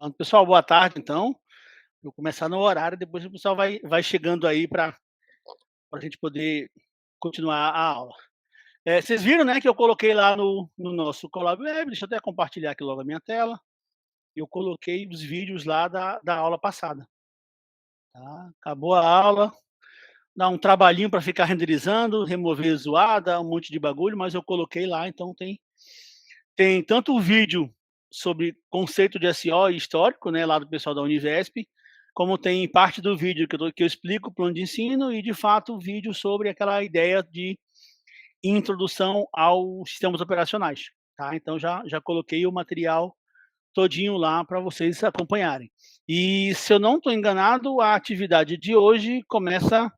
Então, pessoal, boa tarde, então. Vou começar no horário, depois o pessoal vai chegando aí para a gente poder continuar a aula. Vocês viram, né, que eu coloquei lá no nosso Colab Web, deixa eu até compartilhar aqui logo a minha tela. Eu coloquei os vídeos lá da aula passada, tá. Acabou a aula, dá um trabalhinho para ficar renderizando, remover zoada, um monte de bagulho, mas eu coloquei lá, então tem tanto o vídeo sobre conceito de SEO e histórico, né, lá do pessoal da Univesp, como tem parte do vídeo que eu explico o plano de ensino e, de fato, o vídeo sobre aquela ideia de introdução aos sistemas operacionais, tá. Então já coloquei o material todinho lá para vocês acompanharem. E, se eu não estou enganado, a atividade de hoje começa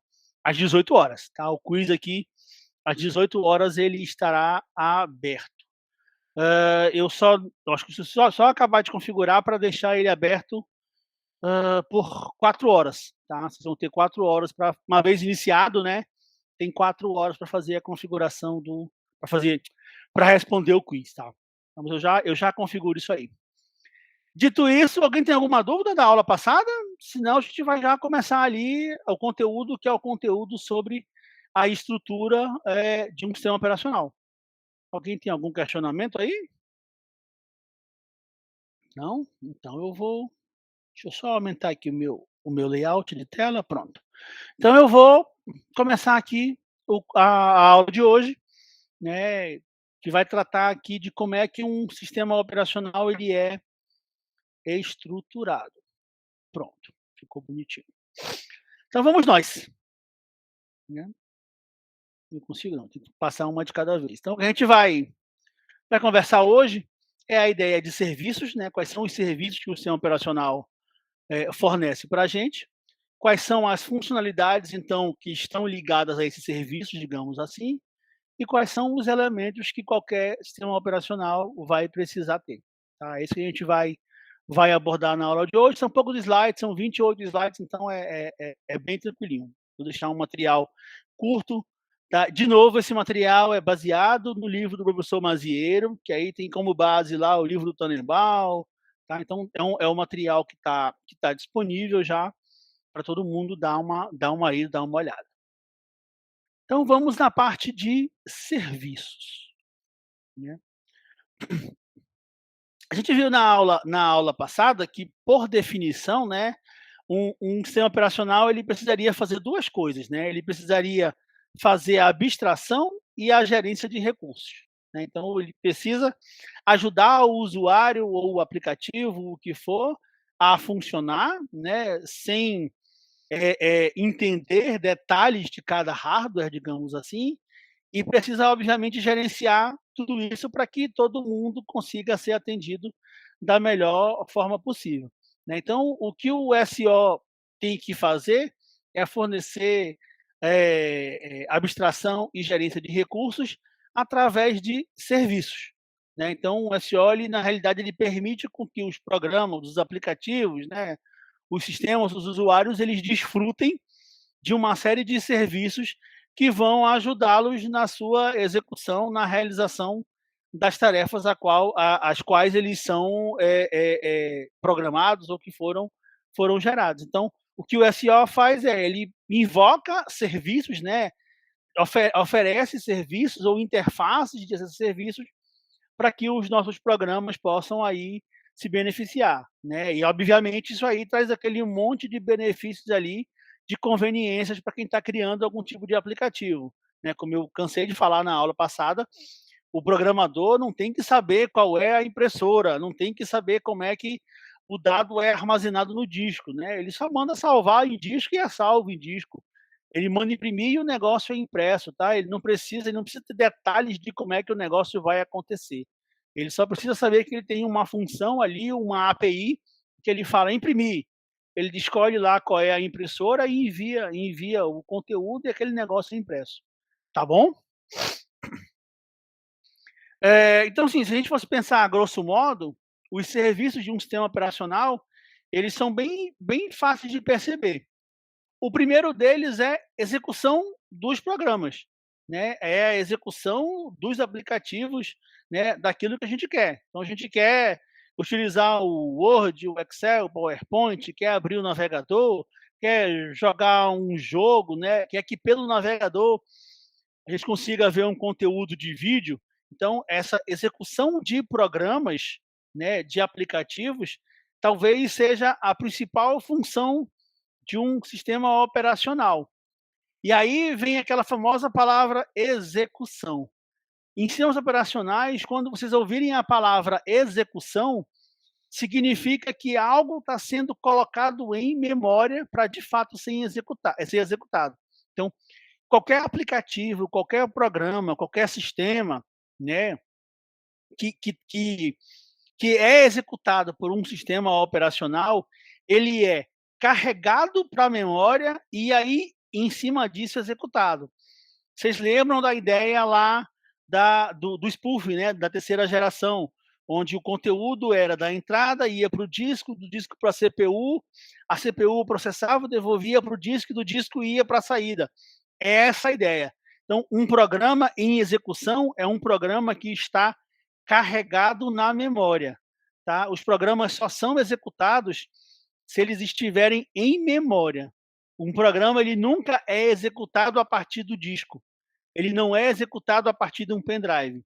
às 18 horas, tá. O quiz aqui, às 18 horas, ele estará aberto. Eu acho que só acabar de configurar para deixar ele aberto, por 4 horas, tá. Vocês vão ter 4 horas para, uma vez iniciado, né, tem 4 horas para fazer a configuração do para responder o quiz, tá. Então eu já configuro isso aí. Dito isso, alguém tem alguma dúvida da aula passada? Senão a gente vai já começar ali o conteúdo, que é o conteúdo sobre a estrutura, de um sistema operacional. Alguém tem algum questionamento aí? Não? Então deixa eu só aumentar aqui o meu layout de tela, pronto. Então eu vou começar aqui a aula de hoje, né, que vai tratar aqui de como é que um sistema operacional ele é estruturado. Pronto, ficou bonitinho. Então vamos nós, né. Não consigo não, tenho que passar uma de cada vez. Então o que a gente vai conversar hoje é a ideia de serviços, né, quais são os serviços que o sistema operacional, fornece para a gente, quais são as funcionalidades, então, que estão ligadas a esses serviços, digamos assim, e quais são os elementos que qualquer sistema operacional vai precisar ter, tá. É isso que a gente vai abordar na aula de hoje. São poucos slides, são 28 slides, então é bem tranquilinho. Vou deixar um material curto, tá. De novo, esse material é baseado no livro do professor Mazieiro, que aí tem como base lá o livro do Tannenbaum, tá. Então é um material que tá disponível já para todo mundo dar uma olhada. Então vamos na parte de serviços, né. A gente viu na aula passada que, por definição, né, um sistema operacional ele precisaria fazer 2 coisas, né, ele precisaria fazer a abstração e a gerência de recursos, né. Então ele precisa ajudar o usuário ou o aplicativo, o que for, a funcionar, né, sem entender detalhes de cada hardware, digamos assim, e precisa, obviamente, gerenciar tudo isso para que todo mundo consiga ser atendido da melhor forma possível, né. Então, o que o SO tem que fazer é fornecer, abstração e gerência de recursos através de serviços, né. Então o SO ele, na realidade, ele permite com que os programas, os aplicativos, né, os sistemas, os usuários, eles desfrutem de uma série de serviços que vão ajudá-los na sua execução, na realização das tarefas às quais eles são, programados ou que foram gerados. Então, o que o SEO faz ele invoca serviços, né, oferece serviços ou interfaces desses serviços para que os nossos programas possam aí se beneficiar, né. E, obviamente, isso aí traz aquele monte de benefícios ali, de conveniências para quem está criando algum tipo de aplicativo, né. Como eu cansei de falar na aula passada, o programador não tem que saber qual é a impressora, não tem que saber como é que o dado é armazenado no disco, né. Ele só manda salvar em disco e é salvo em disco. Ele manda imprimir e o negócio é impresso, tá. Ele não precisa ter detalhes de como é que o negócio vai acontecer. Ele só precisa saber que ele tem uma função ali, uma API, que ele fala imprimir. Ele escolhe lá qual é a impressora e envia o conteúdo e aquele negócio é impresso. Tá bom? Então, assim, se a gente fosse pensar a grosso modo, os serviços de um sistema operacional, eles são bem fáceis de perceber. O primeiro deles é execução dos programas, né, é a execução dos aplicativos, né, daquilo que a gente quer. Então a gente quer utilizar o Word, o Excel, o PowerPoint, quer abrir o navegador, quer jogar um jogo, né, quer que pelo navegador a gente consiga ver um conteúdo de vídeo. Então, essa execução de programas, né, de aplicativos, talvez seja a principal função de um sistema operacional. E aí vem aquela famosa palavra execução. Em sistemas operacionais, quando vocês ouvirem a palavra execução, significa que algo está sendo colocado em memória para de fato ser executado. Então, qualquer aplicativo, qualquer programa, qualquer sistema, né, que, que, que, que é executado por um sistema operacional, ele é carregado para a memória e aí, em cima disso, executado. Vocês lembram da ideia lá do spoof, né, da terceira geração, onde o conteúdo era da entrada, ia para o disco, do disco para a CPU processava, devolvia para o disco, e do disco ia para a saída. É essa a ideia. Então, um programa em execução é um programa que está carregado na memória. Tá? Os programas só são executados se eles estiverem em memória. Um programa ele nunca é executado a partir do disco. Ele não é executado a partir de um pendrive.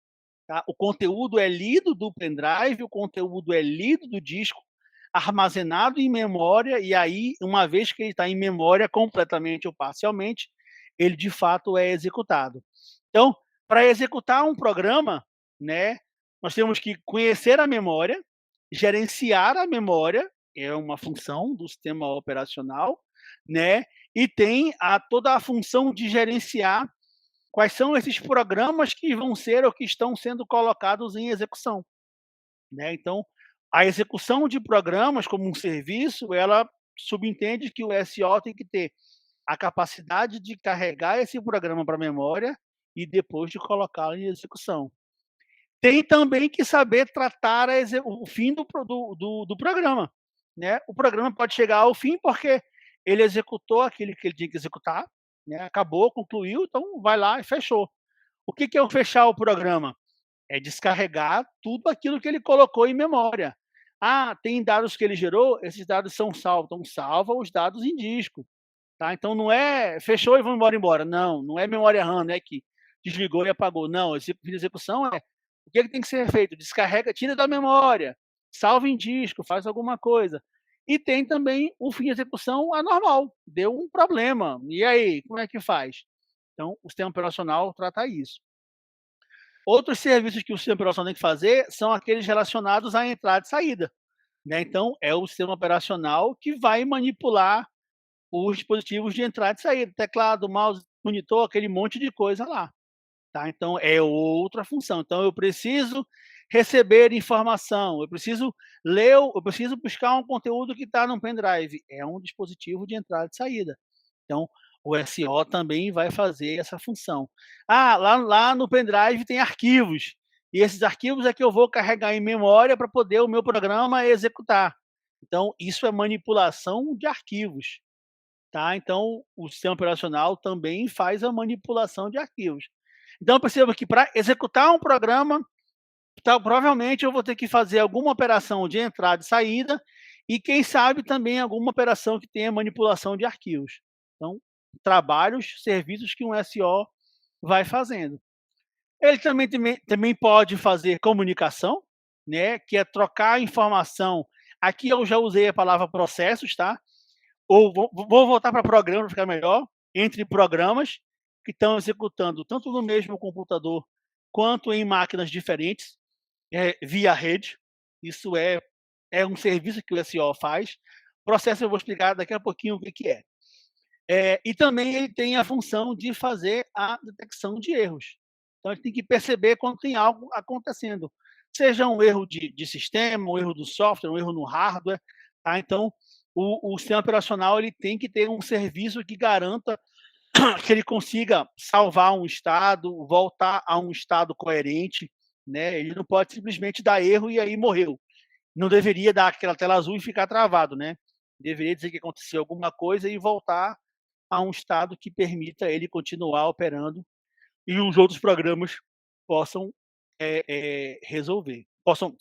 Tá? O conteúdo é lido do pendrive, o conteúdo é lido do disco, armazenado em memória, e aí, uma vez que ele está em memória completamente ou parcialmente, ele de fato é executado. Então, para executar um programa, né, nós temos que conhecer a memória, gerenciar a memória, é uma função do sistema operacional, né, e tem toda a função de gerenciar quais são esses programas que vão ser ou que estão sendo colocados em execução, né. Então, a execução de programas como um serviço, ela subentende que o SO tem que ter a capacidade de carregar esse programa para a memória e depois de colocá-lo em execução. Tem também que saber tratar o fim do programa, né. O programa pode chegar ao fim, porque ele executou aquilo que ele tinha que executar, né, acabou, concluiu, então vai lá e fechou. O que que é o fechar o programa? É descarregar tudo aquilo que ele colocou em memória. Ah, tem dados que ele gerou, esses dados são salvos, então salva os dados em disco, tá. Então não é fechou e vamos embora. Não, não é memória RAM, né, que desligou e apagou. Não, esse fim de execução é o que é que tem que ser feito? Descarrega, tira da memória, salva em disco, faz alguma coisa. E tem também o fim de execução anormal, deu um problema, e aí, como é que faz? Então, o sistema operacional trata isso. Outros serviços que o sistema operacional tem que fazer são aqueles relacionados à entrada e saída, né. Então, é o sistema operacional que vai manipular os dispositivos de entrada e saída, teclado, mouse, monitor, aquele monte de coisa lá. Tá, então é outra função. Então eu preciso receber informação, eu preciso buscar um conteúdo que está num pendrive, é um dispositivo de entrada e saída. Então, o SO também vai fazer essa função. Ah, lá no pendrive tem arquivos, e esses arquivos é que eu vou carregar em memória para poder o meu programa executar. Então isso é manipulação de arquivos, tá. Então o sistema operacional também faz a manipulação de arquivos. Então perceba que para executar um programa, provavelmente eu vou ter que fazer alguma operação de entrada e saída, e quem sabe também alguma operação que tenha manipulação de arquivos. Então, trabalhos, serviços que um SO vai fazendo. Ele também pode fazer comunicação, né, que é trocar informação. Aqui eu já usei a palavra processos, tá? Ou vou voltar para programa para ficar melhor, entre programas que estão executando tanto no mesmo computador quanto em máquinas diferentes, via rede. Isso é um serviço que o SO faz. Processo eu vou explicar daqui a pouquinho o que que é. E também ele tem a função de fazer a detecção de erros. Então ele tem que perceber quando tem algo acontecendo, seja um erro de sistema, um erro do software, um erro no hardware, tá. Então o sistema operacional ele tem que ter um serviço que garanta que ele consiga salvar um estado, voltar a um estado coerente, né. Ele não pode simplesmente dar erro e aí morreu. Não deveria dar aquela tela azul e ficar travado, né. Deveria dizer que aconteceu alguma coisa e voltar a um estado que permita ele continuar operando e os outros programas possam, resolver, possam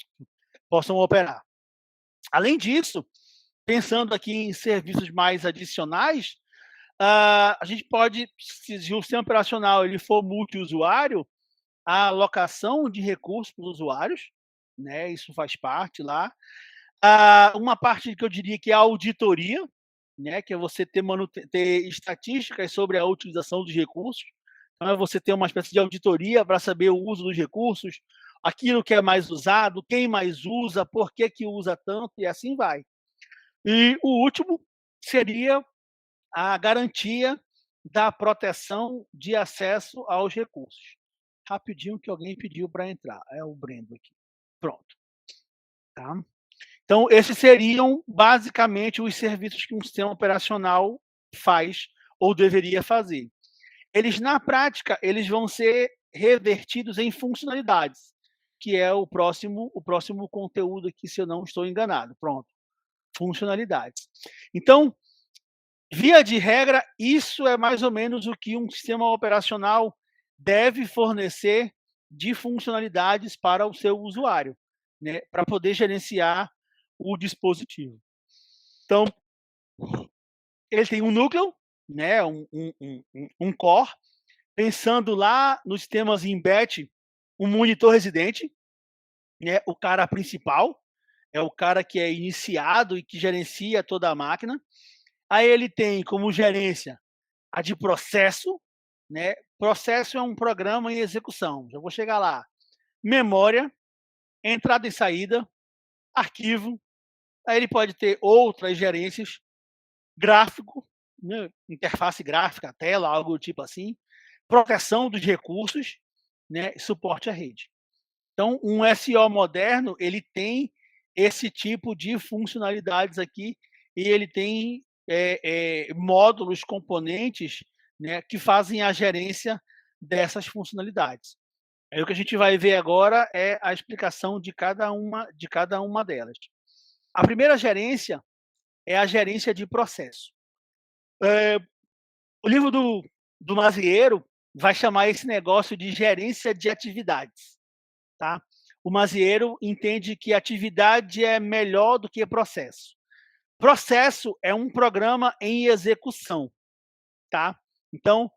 possam operar. Além disso, pensando aqui em serviços mais adicionais, a gente pode, se o sistema operacional ele for multiusuário, a alocação de recursos para os usuários, né, isso faz parte lá. Uma parte que eu diria que é a auditoria, né, que é você ter estatísticas sobre a utilização dos recursos. Então é você ter uma espécie de auditoria para saber o uso dos recursos, aquilo que é mais usado, quem mais usa, por que que usa tanto e assim vai. E o último seria a garantia da proteção de acesso aos recursos. Rapidinho que alguém pediu para entrar, é o Brendo aqui. Pronto, tá. Então esses seriam basicamente os serviços que um sistema operacional faz ou deveria fazer. Eles na prática, eles vão ser revertidos em funcionalidades, que é o próximo conteúdo aqui, se eu não estou enganado. Pronto, funcionalidades. Então, via de regra, isso é mais ou menos o que um sistema operacional deve fornecer de funcionalidades para o seu usuário, né, para poder gerenciar o dispositivo. Então, ele tem um núcleo, né, um core, pensando lá nos sistemas embed, um monitor residente, né, o cara principal, é o cara que é iniciado e que gerencia toda a máquina. Aí ele tem como gerência a de processo, né? Processo é um programa em execução, já vou chegar lá. Memória, entrada e saída, arquivo. Aí ele pode ter outras gerências, gráfico, né? Interface gráfica, tela, algo do tipo assim, proteção dos recursos, né? Suporte à rede. Então, um SO moderno, ele tem esse tipo de funcionalidades aqui, e ele tem módulos, componentes, né, que fazem a gerência dessas funcionalidades. Aí o que a gente vai ver agora é a explicação de cada uma delas. A primeira gerência é a gerência de processo. O livro do Mazieiro vai chamar esse negócio de gerência de atividades. Tá? O Mazieiro entende que atividade é melhor do que processo. Processo é um programa em execução, tá? Então,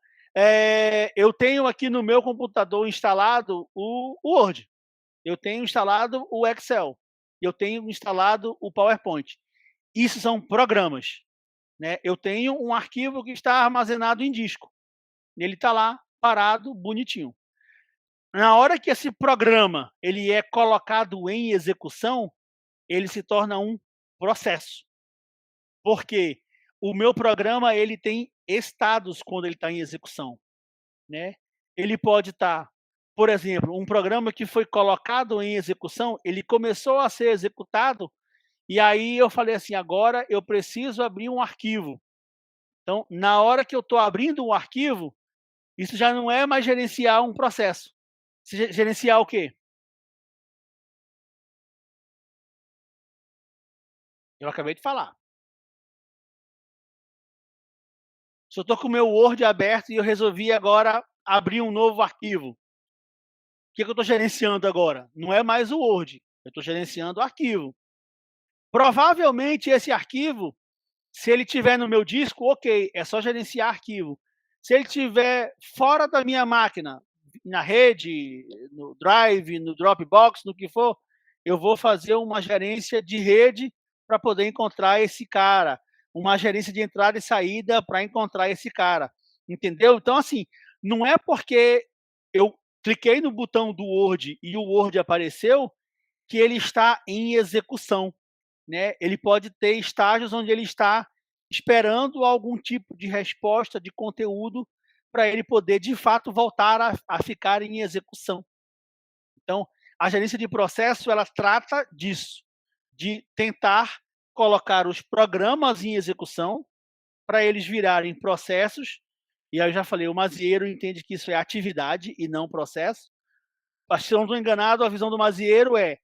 eu tenho aqui no meu computador instalado o Word, eu tenho instalado o Excel, eu tenho instalado o PowerPoint. Isso são programas, né? Eu tenho um arquivo que está armazenado em disco, ele está lá parado, bonitinho. Na hora que esse programa ele é colocado em execução, ele se torna um processo. Porque o meu programa ele tem estados quando ele está em execução, né? Ele pode estar, por exemplo, um programa que foi colocado em execução, ele começou a ser executado, e aí eu falei assim, agora eu preciso abrir um arquivo. Então, na hora que eu estou abrindo um arquivo, isso já não é mais gerenciar um processo. Gerenciar o quê? Eu acabei de falar. Se eu estou com o meu Word aberto e eu resolvi agora abrir um novo arquivo, o que eu estou gerenciando agora? Não é mais o Word, eu estou gerenciando o arquivo. Provavelmente esse arquivo, se ele estiver no meu disco, ok, é só gerenciar arquivo. Se ele estiver fora da minha máquina, na rede, no Drive, no Dropbox, no que for, eu vou fazer uma gerência de rede para poder encontrar esse cara, uma gerência de entrada e saída para encontrar esse cara, entendeu? Então, assim, não é porque eu cliquei no botão do Word e o Word apareceu que ele está em execução, né? Ele pode ter estágios onde ele está esperando algum tipo de resposta de conteúdo para ele poder, de fato, voltar a ficar em execução. Então, a gerência de processo, ela trata disso, de tentar colocar os programas em execução para eles virarem processos, e aí eu já falei, o Mazieiro entende que isso é atividade e não processo. Se eu não estou enganado, a visão do Mazieiro é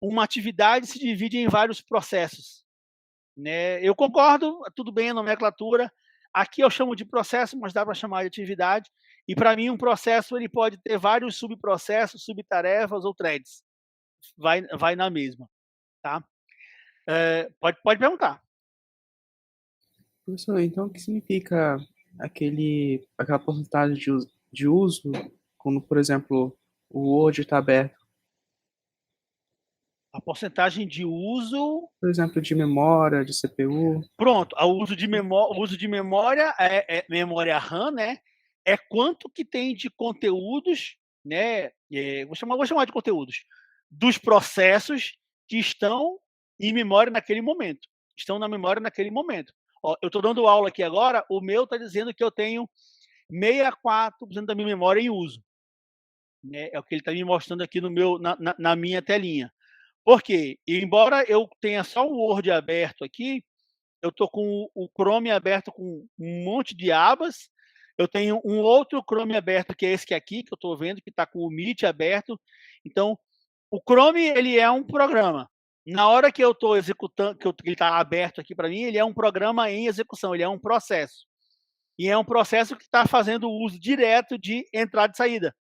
uma atividade se divide em vários processos, né? Eu concordo, tudo bem a nomenclatura. Aqui eu chamo de processo, mas dá para chamar de atividade. E para mim um processo ele pode ter vários subprocessos, subtarefas ou threads. Vai na mesma. tá? Pode perguntar. Professor, então o que significa aquela porcentagem de uso quando, por exemplo, o Word está aberto? A porcentagem de uso. Por exemplo, de memória, de CPU? Pronto, o uso de memória memória RAM, né? É quanto que tem de conteúdos, né? Vou chamar de conteúdos dos processos que estão em memória naquele momento. Estão na memória naquele momento. Ó, eu estou dando aula aqui agora, o meu está dizendo que eu tenho 64% da minha memória em uso. Né? É o que ele está me mostrando aqui no meu, na minha telinha. Por quê? Embora eu tenha só o Word aberto aqui, eu estou com o Chrome aberto com um monte de abas. Eu tenho um outro Chrome aberto, que é esse aqui, que eu estou vendo, que está com o Meet aberto. Então, o Chrome, ele é um programa. Na hora que eu estou executando, que ele está aberto aqui para mim, ele é um programa em execução, ele é um processo. E é um processo que está fazendo uso direto de entrada e saída.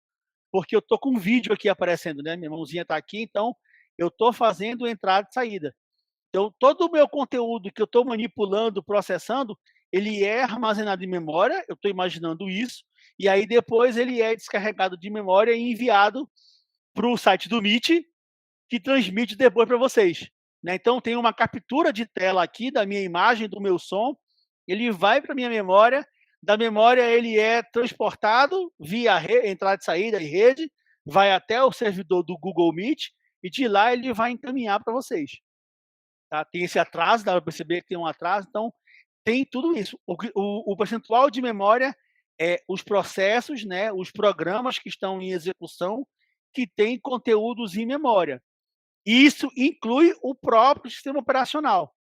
Porque eu estou com um vídeo aqui aparecendo, né? Minha mãozinha está aqui, então eu estou fazendo entrada e saída. Então, todo o meu conteúdo que eu estou manipulando, processando, ele é armazenado em memória, eu estou imaginando isso, e aí depois ele é descarregado de memória e enviado para o site do Meet, que transmite depois para vocês. Né? Então, tem uma captura de tela aqui da minha imagem, do meu som, ele vai para a minha memória, da memória ele é transportado via entrada e saída e rede, vai até o servidor do Google Meet, e de lá ele vai encaminhar para vocês. Tá? Tem esse atraso, dá para perceber que tem um atraso, então tem tudo isso. O percentual de memória é os processos, né, os programas que estão em execução que têm conteúdos em memória. Isso inclui o próprio sistema operacional.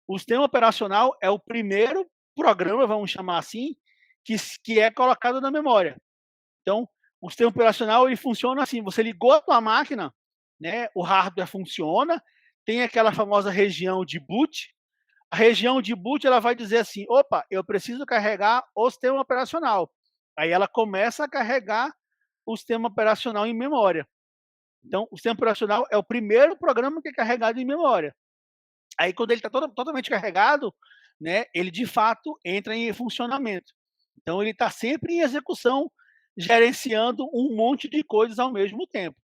O sistema operacional é o primeiro programa, vamos chamar assim, que é colocado na memória. Então, o sistema operacional ele funciona assim: você ligou a tua máquina, né, o hardware funciona, tem aquela famosa região de boot. A região de boot ela vai dizer assim: opa, eu preciso carregar o sistema operacional. Aí ela começa a carregar o sistema operacional em memória. Então, o sistema operacional é o primeiro programa que é carregado em memória. Aí, quando ele está totalmente carregado, né, ele de fato entra em funcionamento. Então, ele está sempre em execução, gerenciando um monte de coisas ao mesmo tempo.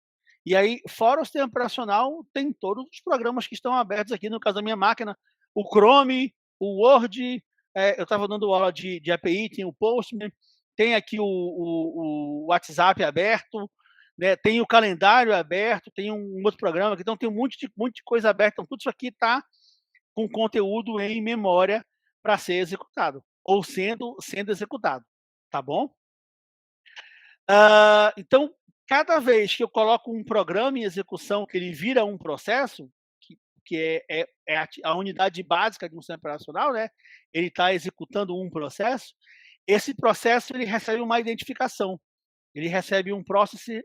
E aí, fora o sistema operacional, tem todos os programas que estão abertos aqui, no caso da minha máquina, o Chrome, o Word, eu estava dando aula de API, tem o Postman, tem aqui o WhatsApp aberto, né, tem o calendário aberto, tem um outro programa, então tem um monte de coisa aberta, então tudo isso aqui está com conteúdo em memória para ser executado, ou sendo executado, tá bom? Então, cada vez que eu coloco um programa em execução, que ele vira um processo, que é a unidade básica de um sistema operacional, né? Ele está executando um processo, esse processo ele recebe uma identificação, ele recebe um process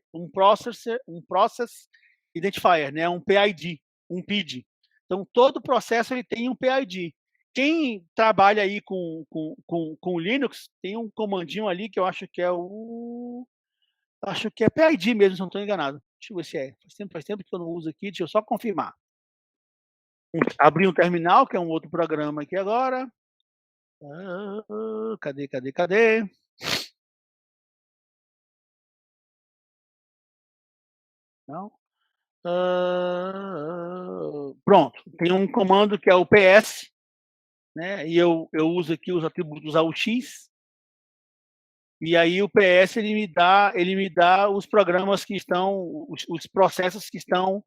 identifier, né? Um PID, um PID. Então, todo processo ele tem um PID. Quem trabalha aí com Linux, tem um comandinho ali que eu acho que é PID mesmo, se não estou enganado. Deixa eu ver se é. Faz tempo que eu não uso aqui, deixa eu só confirmar. Abrir um terminal, que é um outro programa aqui agora. Cadê? Não. Pronto. Tem um comando que é o PS, né? E eu uso aqui os atributos AUX. E aí o PS ele me dá os programas que estão, os processos que estão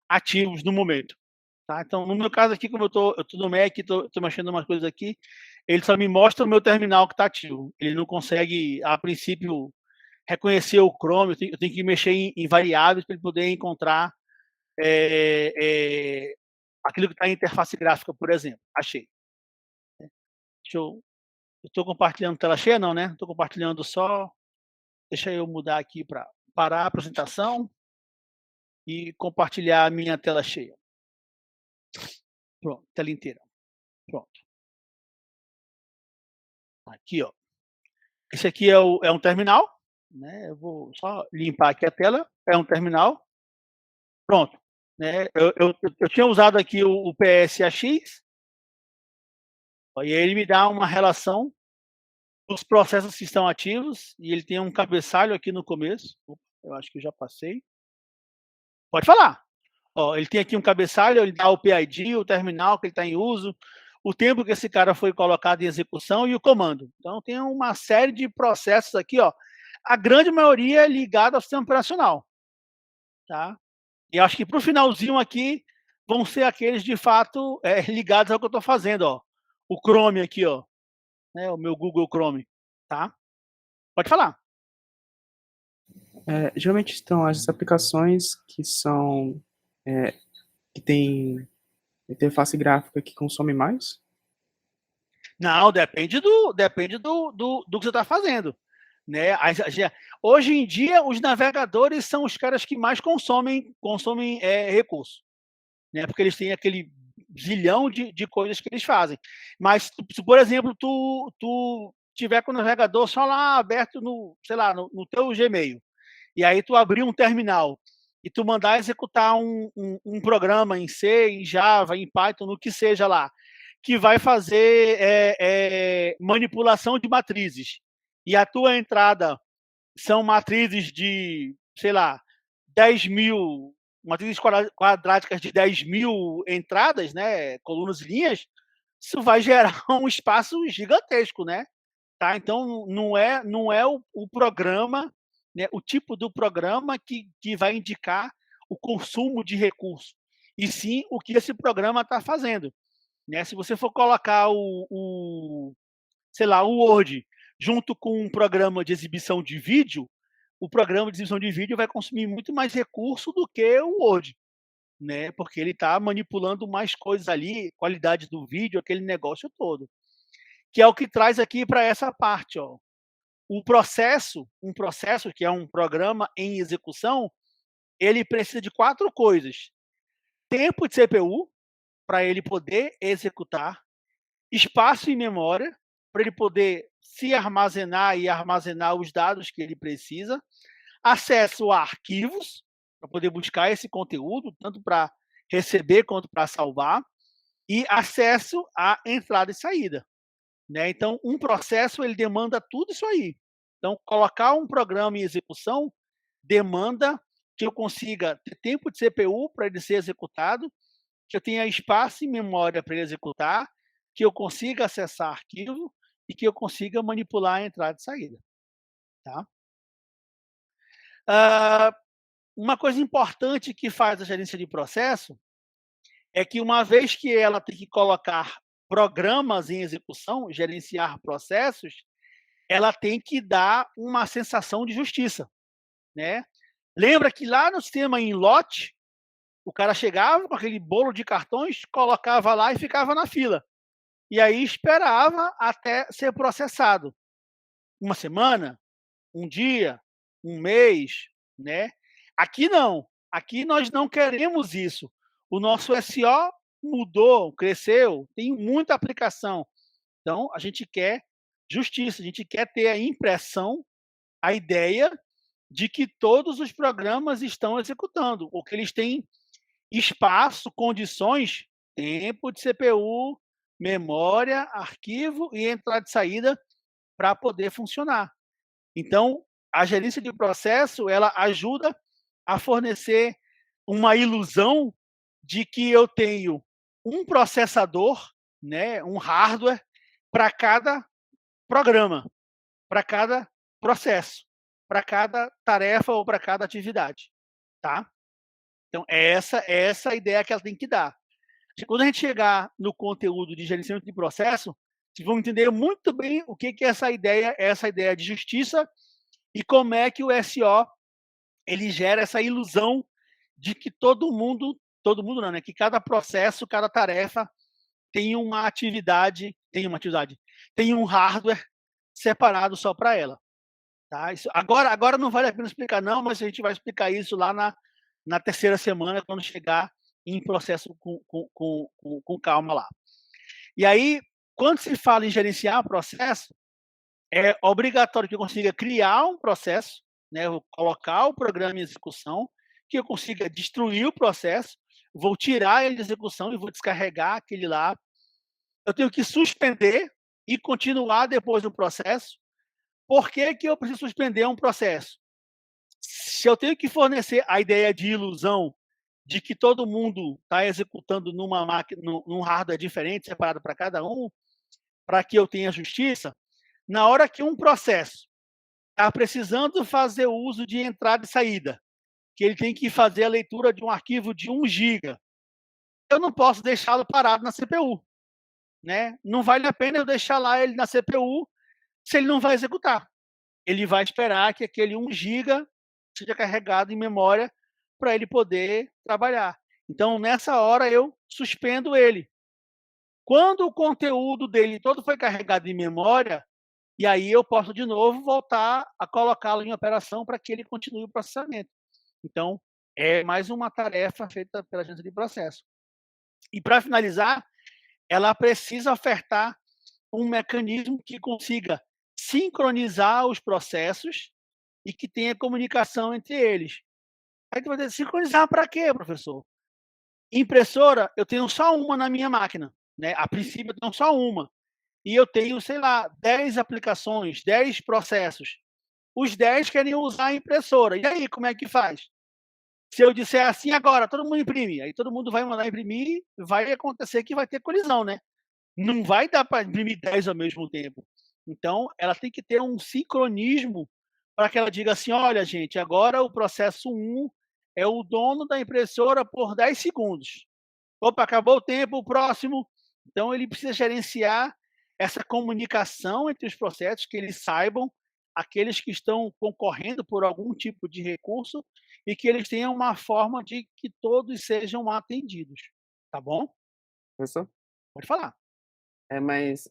ativos no momento. Tá? Então, no meu caso aqui, como eu tô no Mac, estou mexendo umas coisas aqui, ele só me mostra o meu terminal que está ativo. Ele não consegue, a princípio, reconhecer o Chrome, eu tenho que mexer em variáveis para ele poder encontrar é, é, aquilo que está em interface gráfica, por exemplo. Achei. Deixa eu estou compartilhando tela cheia, não, né? Estou compartilhando só. Deixa eu mudar aqui para parar a apresentação e compartilhar a minha tela cheia. Pronto, tela inteira. Pronto. Aqui, ó. Esse aqui é um terminal, né? Eu vou só limpar aqui a tela. É um terminal. Pronto. né? Eu tinha usado aqui o PSAX, e aí ele me dá uma relação dos processos que estão ativos, e ele tem um cabeçalho aqui no começo. Opa, eu acho que eu já passei. Pode falar. Ó, ele tem aqui um cabeçalho, ele dá o PID, o terminal que ele está em uso, o tempo que esse cara foi colocado em execução e o comando. Então, tem uma série de processos aqui, ó, a grande maioria é ligada ao sistema operacional. Tá? E acho que para o finalzinho aqui, vão ser aqueles, de fato, ligados ao que eu estou fazendo. Ó. O Chrome aqui, ó, né, o meu Google Chrome. Tá? Pode falar. Geralmente estão as aplicações que são que tem interface gráfica que consome mais. Não, depende do que você está fazendo. Né? Hoje em dia, os navegadores são os caras que mais consomem recurso, né? Porque eles têm aquele zilhão de coisas que eles fazem. Mas, se, por exemplo, tu tiver com o navegador só lá aberto sei lá, no teu Gmail, e aí tu abrir um terminal e tu mandar executar um programa em C, em Java, em Python, no que seja lá, que vai fazer manipulação de matrizes, e a tua entrada são matrizes de, sei lá, 10.000, matrizes quadráticas de 10.000 entradas, né, colunas e linhas, isso vai gerar um espaço gigantesco, né? Tá? Então, não é o programa, né, o tipo do programa que vai indicar o consumo de recurso, e sim o que esse programa está fazendo. Né? Se você for colocar sei lá, o Word junto com um programa de exibição de vídeo, o programa de exibição de vídeo vai consumir muito mais recurso do que o Word, né? Porque ele está manipulando mais coisas ali, qualidade do vídeo, aquele negócio todo. Que é o que traz aqui para essa parte, ó. Um processo que é um programa em execução, ele precisa de 4 coisas: tempo de CPU, para ele poder executar; espaço em memória, para ele poder se armazenar e armazenar os dados que ele precisa; acesso a arquivos, para poder buscar esse conteúdo, tanto para receber quanto para salvar; e acesso à entrada e saída. Né? Então, um processo ele demanda tudo isso aí. Então, colocar um programa em execução demanda que eu consiga ter tempo de CPU para ele ser executado, que eu tenha espaço e memória para ele executar, que eu consiga acessar arquivo e que eu consiga manipular a entrada e saída. Tá? Uma coisa importante que faz a gerência de processo é que, uma vez que ela tem que colocar programas em execução, gerenciar processos, ela tem que dar uma sensação de justiça. Né? Lembra que lá no sistema em lote, o cara chegava com aquele bolo de cartões, colocava lá e ficava na fila. E aí esperava até ser processado. Uma semana, um dia, um mês, né? Aqui não. Aqui nós não queremos isso. O nosso SO mudou, cresceu, tem muita aplicação. Então, a gente quer justiça, a gente quer ter a impressão, a ideia de que todos os programas estão executando, ou que eles têm espaço, condições, tempo de CPU, memória, arquivo e entrada e saída para poder funcionar. Então, a gerência de processo, ela ajuda a fornecer uma ilusão de que eu tenho um processador, né, um hardware, para cada programa, para cada processo, para cada tarefa ou para cada atividade. Tá? Então, essa a ideia que ela tem que dar. Quando a gente chegar no conteúdo de gerenciamento de processo, vocês vão entender muito bem o que é essa ideia de justiça, e como é que o SO ele gera essa ilusão de que todo mundo não, né? Que cada processo, cada tarefa tem um hardware separado só para ela. Tá? Isso, agora não vale a pena explicar não, mas a gente vai explicar isso lá na terceira semana, quando chegar em processo com calma lá. E aí, quando se fala em gerenciar processo, é obrigatório que eu consiga criar um processo, né, eu colocar o programa em execução, que eu consiga destruir o processo, vou tirar ele de execução e vou descarregar aquele lá. Eu tenho que suspender e continuar depois do processo. Por que que eu preciso suspender um processo? Se eu tenho que fornecer a ideia de ilusão de que todo mundo está executando numa máquina, num hardware diferente, separado para cada um, para que eu tenha justiça, na hora que um processo está precisando fazer uso de entrada e saída, que ele tem que fazer a leitura de um arquivo de 1 giga, eu não posso deixá-lo parado na CPU, né? Não vale a pena eu deixar lá ele na CPU se ele não vai executar. Ele vai esperar que aquele 1 giga seja carregado em memória para ele poder trabalhar. Então, nessa hora, eu suspendo ele. Quando o conteúdo dele todo foi carregado em memória, e aí eu posso de novo voltar a colocá-lo em operação para que ele continue o processamento. Então, é mais uma tarefa feita pela agência de processo. E para finalizar, ela precisa ofertar um mecanismo que consiga sincronizar os processos e que tenha comunicação entre eles. Aí tu vai dizer, sincronizar para quê, professor? Impressora, eu tenho só uma na minha máquina, né? A princípio eu tenho só uma. E eu tenho, sei lá, 10 aplicações, 10 processos. Os 10 querem usar a impressora. E aí, como é que faz? Se eu disser assim agora, todo mundo imprime, aí todo mundo vai mandar imprimir, vai acontecer que vai ter colisão, né? Não vai dar para imprimir 10 ao mesmo tempo. Então, ela tem que ter um sincronismo para que ela diga assim: olha, gente, agora o processo 1 é o dono da impressora por 10 segundos. Opa, acabou o tempo, o próximo. Então, ele precisa gerenciar essa comunicação entre os processos, que eles saibam aqueles que estão concorrendo por algum tipo de recurso e que eles tenham uma forma de que todos sejam atendidos. Tá bom? Professor? Pode falar. Mas,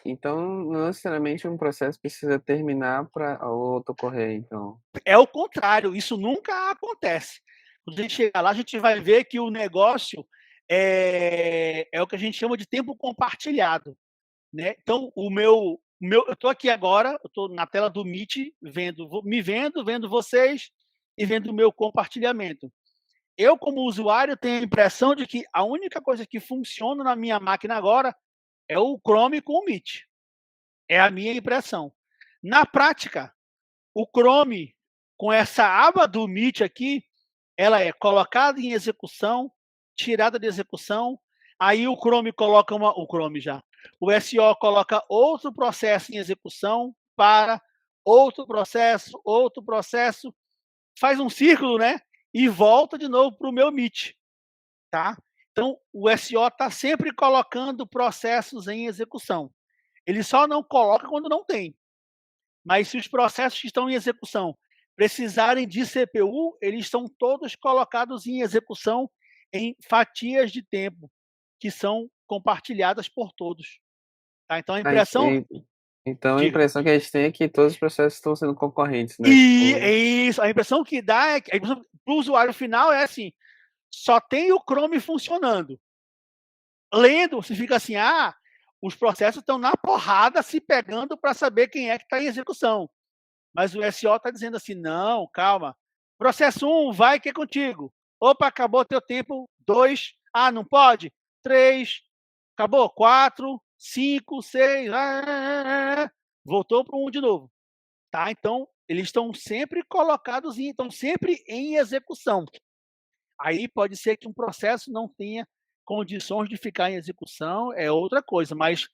então não necessariamente um processo precisa terminar para o outro ocorrer, então. É o contrário, isso nunca acontece. Quando a gente chegar lá, a gente vai ver que o negócio é o que a gente chama de tempo compartilhado, né. Então eu estou aqui agora, eu estou na tela do Meet, vendo vocês e vendo o meu compartilhamento. Eu, como usuário, tenho a impressão de que a única coisa que funciona na minha máquina agora é o Chrome com o Meet. É a minha impressão. Na prática, o Chrome, com essa aba do Meet aqui, ela é colocada em execução, tirada de execução, aí o Chrome já, o SO coloca outro processo em execução para outro processo, faz um círculo, né, e volta de novo para o meu Meet, tá? Então, o SO está sempre colocando processos em execução. Ele só não coloca quando não tem. Mas se os processos que estão em execução precisarem de CPU, eles estão todos colocados em execução em fatias de tempo, que são compartilhadas por todos. Tá? Então a Ah, ent impressão. então a Diga. impressão que a gente tem é que todos os processos estão sendo concorrentes, né, E tipo. é isso, a impressão que dá é que a impressão para o usuário final é assim: só tem o Chrome funcionando. Lendo, você fica assim, os processos estão na porrada se pegando para saber quem é que está em execução. Mas o SO está dizendo assim: não, calma. Processo 1, vai que é contigo. Opa, acabou teu tempo. 2, não pode. 3, acabou. 4, 5, 6, voltou para o 1 de novo. Tá? Então, eles estão sempre colocados, estão sempre em execução. Aí pode ser que um processo não tenha condições de ficar em execução, é outra coisa, mas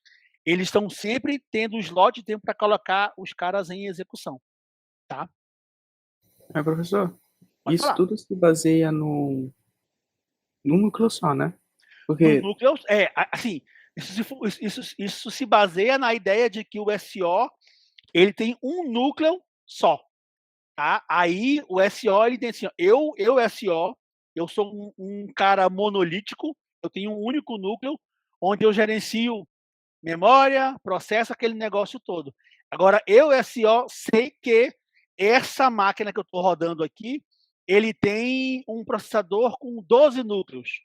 eles estão sempre tendo um slot de tempo para colocar os caras em execução. Tá? Professor, Pode isso falar. tudo se baseia num núcleo só, né? No Porque núcleo, assim, isso se baseia na ideia de que o SO ele tem um núcleo só, tá? Aí o SO ele tem assim, eu SO, eu sou um cara monolítico, eu tenho um único núcleo onde eu gerencio memória, processo, aquele negócio todo. Agora eu SO sei que essa máquina que eu estou rodando aqui, ele tem um processador com 12 núcleos,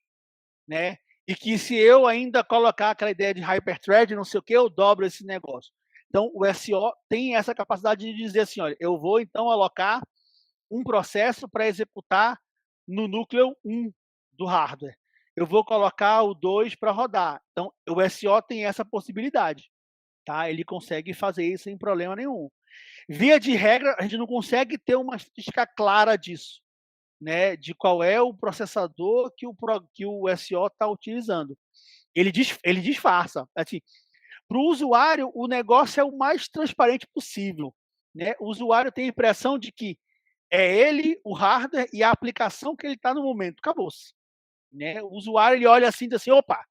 né? E que se eu ainda colocar aquela ideia de hyperthread, não sei o que, eu dobro esse negócio. Então, o SO tem essa capacidade de dizer assim, olha, eu vou então alocar um processo para executar no núcleo 1 do hardware. Eu vou colocar o 2 para rodar. Então, o SO tem essa possibilidade, tá? Ele consegue fazer isso sem problema nenhum. Via de regra, a gente não consegue ter uma estatística clara disso, né? De qual é o processador que o SO está utilizando. Ele disfarça. Assim, para o usuário, o negócio é o mais transparente possível, né? O usuário tem a impressão de que é ele, o hardware e a aplicação que ele está no momento. Acabou-se. Né? O usuário ele olha assim e diz assim: opa,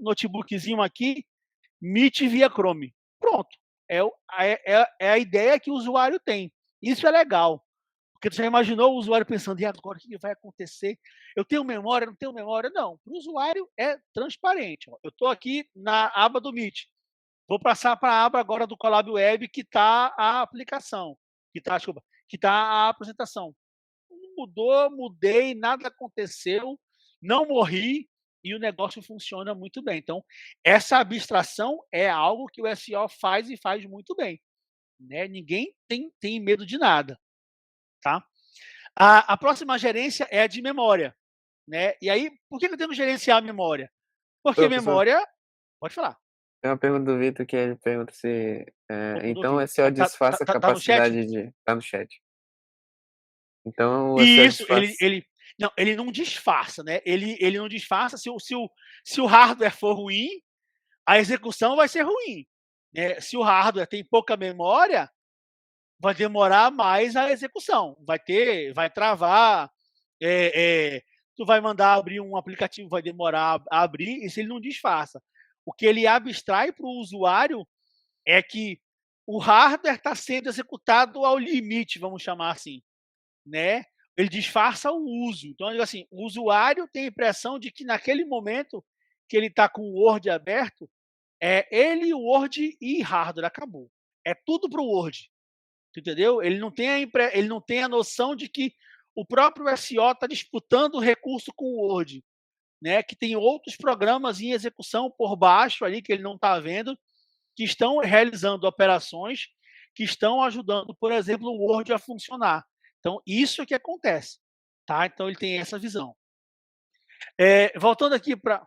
notebookzinho aqui, Meet via Chrome. Pronto. É a ideia que o usuário tem. Isso é legal. Porque você já imaginou o usuário pensando, e agora o que vai acontecer? Eu tenho memória, não tenho memória? Não. Para o usuário é transparente. Eu estou aqui na aba do Meet. Vou passar para a aba agora do Colab Web, que está a aplicação, que está a apresentação. Mudou, mudei, nada aconteceu, não morri e o negócio funciona muito bem. Então, essa abstração é algo que o SEO faz e faz muito bem. Né? Ninguém tem medo de nada. Tá? A próxima gerência é a de memória. Né? E aí, por que eu tenho que gerenciar a memória? Porque Professor, memória. Pode falar. tem uma pergunta do Vitor que ele pergunta se. Do Então o Vitor. SEO disfarça a Tá no chat? capacidade de. Tá no chat. Então o SEO Isso, disfarça. ele não disfarça, né? Ele não disfarça. Se o hardware for ruim, a execução vai ser ruim. Né? Se o hardware tem pouca memória, vai demorar mais a execução. Vai travar. Tu vai mandar abrir um aplicativo, vai demorar a abrir, isso ele não disfarça. O que ele abstrai para o usuário é que o hardware está sendo executado ao limite, vamos chamar assim. Né? Ele disfarça o uso. Então, assim, o usuário tem a impressão de que naquele momento que ele está com o Word aberto, ele, o Word e hardware, acabou. É tudo para o Word. Entendeu? Ele não tem a noção de que o próprio SEO está disputando o recurso com o Word. Né? Que tem outros programas em execução por baixo ali que ele não está vendo, que estão realizando operações que estão ajudando, por exemplo, o Word a funcionar. Então, isso que acontece. Tá? Então, ele tem essa visão. Voltando aqui para.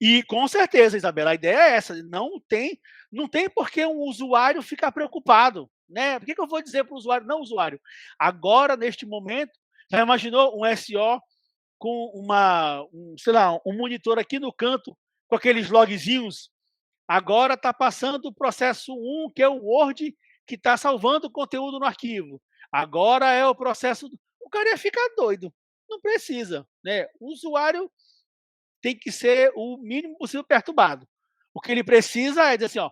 E com certeza, Isabela, a ideia é essa. Não tem por que um usuário ficar preocupado. Né? Por que eu vou dizer para o usuário, não usuário? Agora, neste momento, já imaginou um SEO com um monitor aqui no canto, com aqueles logzinhos? Agora está passando o processo 1, que é o Word, que está salvando o conteúdo no arquivo. Agora é o processo. O cara ia ficar doido. Não precisa. Né? O usuário tem que ser o mínimo possível perturbado. O que ele precisa é dizer assim: ó,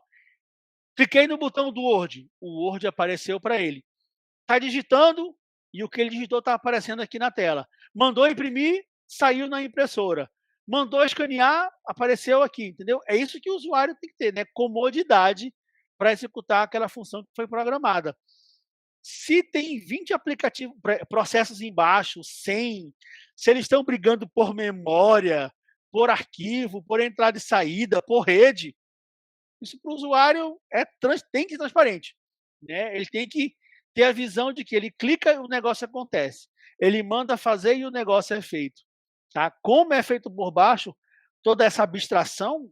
cliquei no botão do Word, o Word apareceu para ele. Está digitando e o que ele digitou está aparecendo aqui na tela. Mandou imprimir, saiu na impressora. Mandou escanear, apareceu aqui, entendeu? É isso que o usuário tem que ter, né? Comodidade para executar aquela função que foi programada. Se tem 20 aplicativos, processos embaixo, 100, se eles estão brigando por memória, por arquivo, por entrada e saída, por rede, isso para o usuário tem que ser transparente. Né? Ele tem que ter a visão de que ele clica e o negócio acontece. Ele manda fazer e o negócio é feito. Tá? Como é feito por baixo, toda essa abstração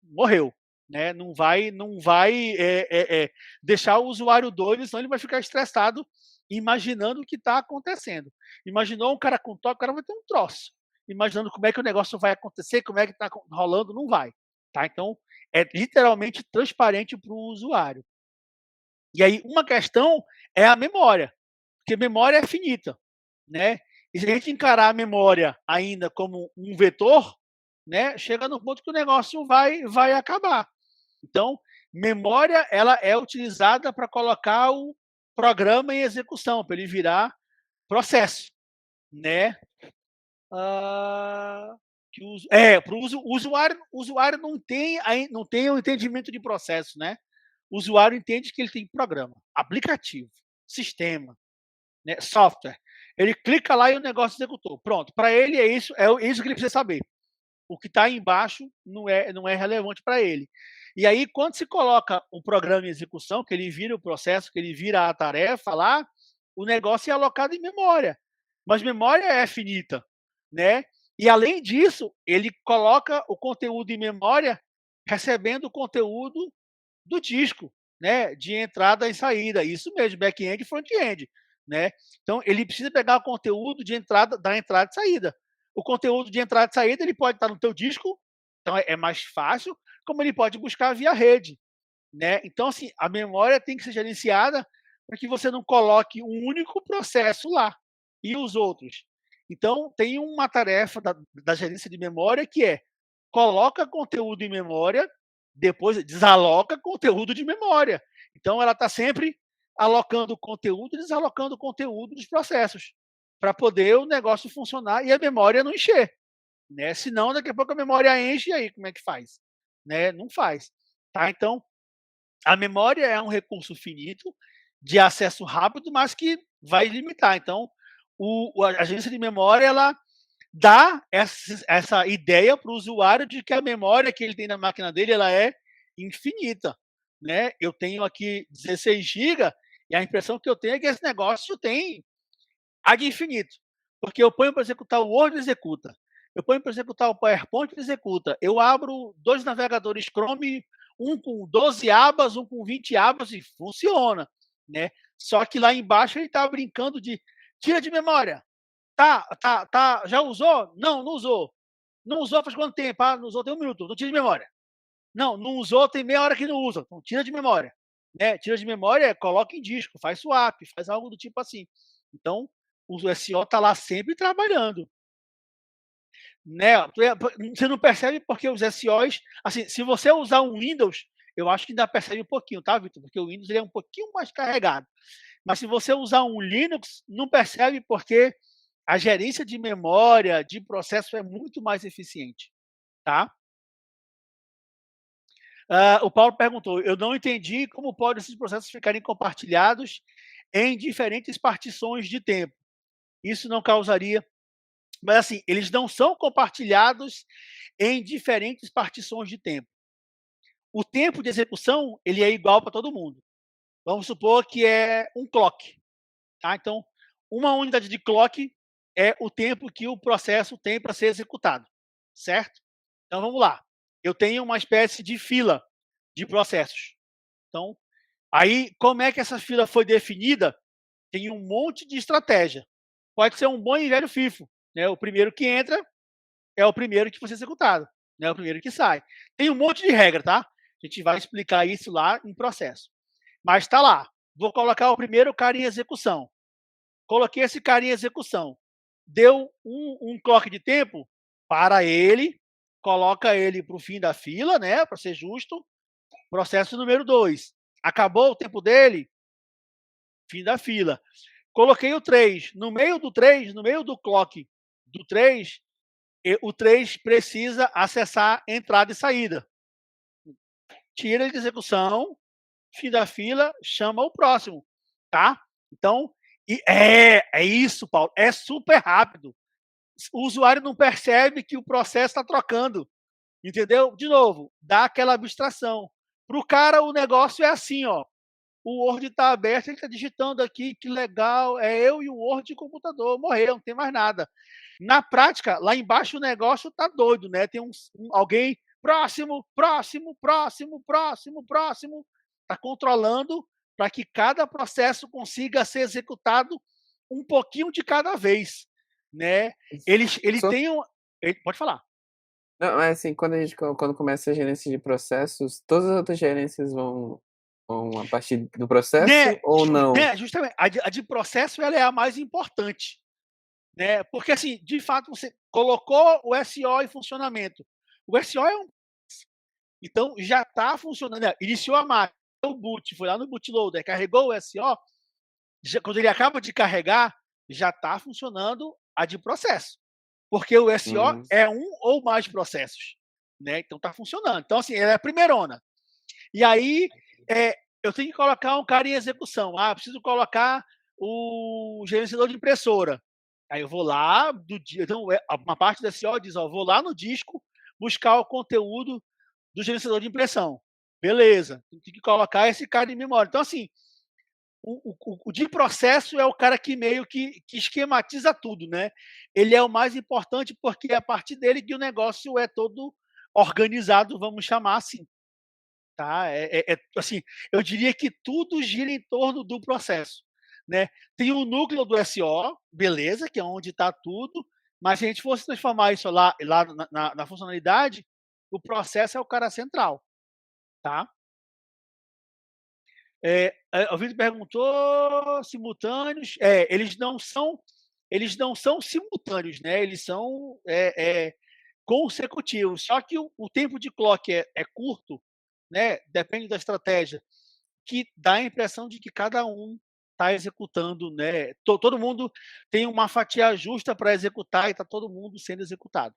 morreu. Né? Não vai deixar o usuário doido, senão ele vai ficar estressado imaginando o que está acontecendo. Imaginou um cara com toque, o cara vai ter um troço. Imaginando como é que o negócio vai acontecer, como é que está rolando, não vai. Tá? Então, é literalmente transparente para o usuário. E aí, uma questão é a memória, porque memória é finita. Né? E se a gente encarar a memória ainda como um vetor, né, chega no ponto que o negócio vai acabar. Então, memória ela é utilizada para colocar o programa em execução, para ele virar processo. Né? Para o usuário não tem o entendimento de processo. Né? O usuário entende que ele tem programa, aplicativo, sistema, né, software. Ele clica lá e o negócio executou. Pronto. Para ele é isso que ele precisa saber. O que está embaixo não é relevante para ele. E aí, quando se coloca o programa em execução, que ele vira o processo, que ele vira a tarefa lá, o negócio é alocado em memória. Mas memória é finita. né? E além disso, ele coloca o conteúdo em memória, recebendo o conteúdo do disco, né? De entrada e saída. Isso mesmo, back-end e front-end, né? Então ele precisa pegar o conteúdo de entrada, da entrada e saída. O conteúdo de entrada e saída ele pode estar no teu disco, então é mais fácil, como ele pode buscar via rede, né? Então assim, a memória tem que ser gerenciada para que você não coloque um único processo lá e os outros. Então tem uma tarefa da gerência de memória que é coloca conteúdo em memória, depois desaloca conteúdo de memória. Então ela está sempre alocando conteúdo e desalocando conteúdo dos processos para poder o negócio funcionar e a memória não encher, né? Senão daqui a pouco a memória enche e aí como é que faz, né? Não faz, tá? Então a memória é um recurso finito de acesso rápido, mas que vai limitar. Então a agência de memória ela dá essa ideia para o usuário de que a memória que ele tem na máquina dele ela é infinita, né? Eu tenho aqui 16 GB e a impressão que eu tenho é que esse negócio tem ad infinito, porque eu ponho para executar o Word, executa. Eu ponho para executar o PowerPoint, executa. Eu abro 2 navegadores Chrome, um com 12 abas, um com 20 abas e funciona, né? Só que lá embaixo ele está brincando de tira de memória. Tá, já usou? Não, não usou. Não usou faz quanto tempo? Ah, não usou tem 1 minuto, não tira de memória. Não, não usou tem meia hora que não usa, então tira de memória. Né? Tira de memória, coloca em disco, faz swap, faz algo do tipo assim. Então, o SEO está lá sempre trabalhando. Né? Você não percebe porque os SEOs, assim, se você usar um Windows, eu acho que ainda percebe um pouquinho, tá, Vitor? Porque o Windows ele é um pouquinho mais carregado. Mas se você usar um Linux, não percebe porque a gerência de memória, de processo é muito mais eficiente, tá? O Paulo perguntou, eu não entendi como podem esses processos ficarem compartilhados em diferentes partições de tempo. Isso não causaria... Mas assim, eles não são compartilhados em diferentes partições de tempo. O tempo de execução ele é igual para todo mundo. Vamos supor que é um clock. Tá? Então, uma unidade de clock é o tempo que o processo tem para ser executado, certo? Então, vamos lá. Eu tenho uma espécie de fila de processos. Então, aí, como é que essa fila foi definida? Tem um monte de estratégia. Pode ser um bom e velho FIFO. Né? O primeiro que entra é o primeiro que vai ser executado. Né? É o primeiro que sai. Tem um monte de regra, tá? A gente vai explicar isso lá em processo. Mas está lá. Vou colocar o primeiro cara em execução. Coloquei esse cara em execução. Deu um clock de tempo, para ele, coloca ele para o fim da fila, né? Para ser justo. Processo número 2. Acabou o tempo dele, fim da fila. Coloquei o 3. No meio do 3, no meio do clock do 3, o 3 precisa acessar entrada e saída. Tira ele de execução, fim da fila, chama o próximo, tá? Então, é isso, Paulo, é super rápido. O usuário não percebe que o processo está trocando, entendeu? De novo, dá aquela abstração. Para o cara, o negócio é assim, ó. O Word está aberto, ele está digitando aqui, que legal, é eu e o Word de computador, morreu, não tem mais nada. Na prática, lá embaixo o negócio está doido, né? Tem alguém próximo, próximo, próximo, próximo, próximo, está controlando para que cada processo consiga ser executado um pouquinho de cada vez, né? Ele Só... tem um... Pode falar. Não, mas assim, quando começa a gerência de processos, todas as outras gerências vão a partir do processo Né, ou não? justamente, a de processo ela é a mais importante, né? Porque assim, de fato, você colocou o SEO em funcionamento. O SEO é então já está funcionando, né? Iniciou a máquina, o boot, foi lá no bootloader, carregou o SEO, quando ele acaba de carregar, já está funcionando a de processo. Porque o SEO é um ou mais processos, né? Então está funcionando. Então, assim, ela é a primeirona. E aí, eu tenho que colocar um cara em execução. Ah, preciso colocar o gerenciador de impressora. Aí eu vou lá, então uma parte da SEO diz, ó, vou lá no disco buscar o conteúdo do gerenciador de impressão. Beleza, tem que colocar esse cara em memória. Então, assim, o de processo é o cara que meio que esquematiza tudo, né? Ele é o mais importante porque é a partir dele que o negócio é todo organizado, vamos chamar assim, tá? Assim, eu diria que tudo gira em torno do processo, né? Tem o núcleo do SO, beleza, que é onde está tudo, mas se a gente fosse transformar isso lá na funcionalidade, o processo é o cara central, tá? O Vitor perguntou simultâneos. Eles não são simultâneos, né? Eles são consecutivos. Só que o tempo de clock é curto, né? Depende da estratégia, que dá a impressão de que cada um está executando, né? Todo mundo tem uma fatia justa para executar e está todo mundo sendo executado.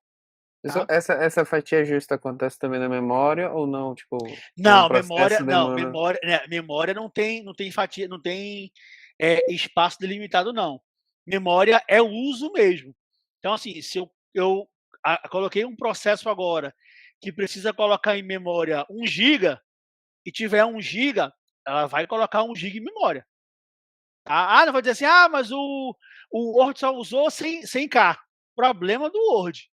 Tá? Essa fatia justa acontece também na memória ou não? Tipo, um Não, processo não, demanda. memória não tem fatia, não tem espaço delimitado, não. Memória é uso mesmo. Então, assim, se eu coloquei um processo agora que precisa colocar em memória 1 giga e tiver 1 giga, ela vai colocar 1 giga em memória. Tá? Não vai dizer assim, mas o Word só usou 100K. Problema do Word.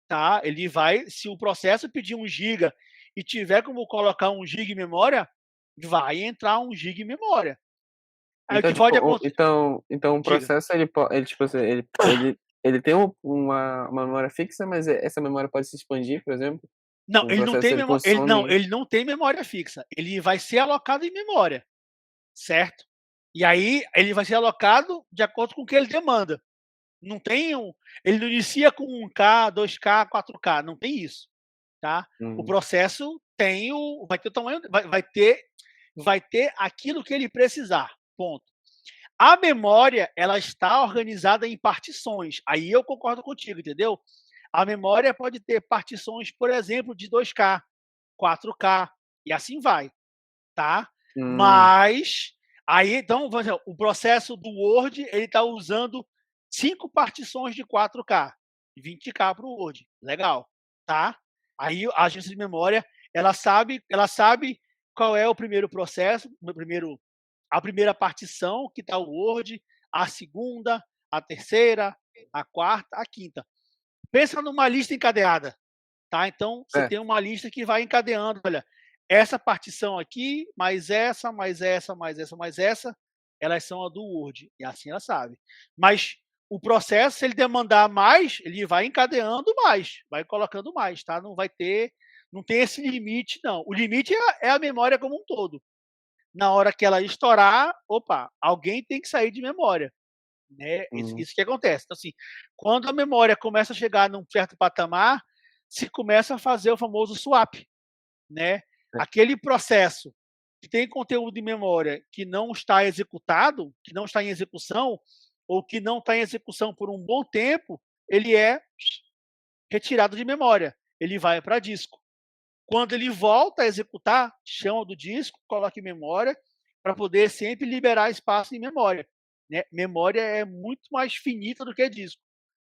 Tá? Ele vai, se o processo pedir 1 giga e tiver como colocar 1 giga em memória, vai entrar 1 giga em memória. Aí o Então, que pode tipo, acontecer. então o Diga. processo ele tipo assim, ele tem uma memória fixa, mas essa memória pode se expandir, por exemplo? Não, Um ele não processo tem ele memória. Ele, não, consome. ele não tem memória fixa. Ele vai ser alocado em memória, certo? E aí ele vai ser alocado de acordo com o que ele demanda. Não tem ele não inicia com 1K, 2K, 4K, não tem isso, tá? O Uhum. processo vai ter o tamanho, vai ter aquilo que ele precisar, ponto. A memória, ela está organizada em partições. Aí eu concordo contigo, entendeu? A memória pode ter partições, por exemplo, de 2K, 4K e assim vai, tá? Hum, Mas aí então, vamos dizer, o processo do Word, ele está usando 5 partições de 4K, 20K para o Word. Legal, tá? Aí a agência de memória, ela sabe qual é o primeiro processo, a primeira partição, que está o Word, a segunda, a terceira, a quarta, a quinta. Pensa numa lista encadeada, tá? Então, você é. tem uma lista que vai encadeando, olha, essa partição aqui, mais essa, mais essa, mais essa, mais essa, elas são a do Word, e assim ela sabe. Mas o processo, se ele demandar mais, ele vai encadeando mais, vai colocando mais, tá? Não tem esse limite, não. O limite é a memória como um todo. Na hora que ela estourar, opa, alguém tem que sair de memória, né? Isso, Uhum. isso que acontece. Então, assim, quando a memória começa a chegar num certo patamar, se começa a fazer o famoso swap, né? É. Aquele processo que tem conteúdo em memória que não está executado, que não está em execução, ou que não está em execução por um bom tempo, ele é retirado de memória, ele vai para disco. Quando ele volta a executar, chama do disco, coloca em memória, para poder sempre liberar espaço em memória, né? Memória é muito mais finita do que disco,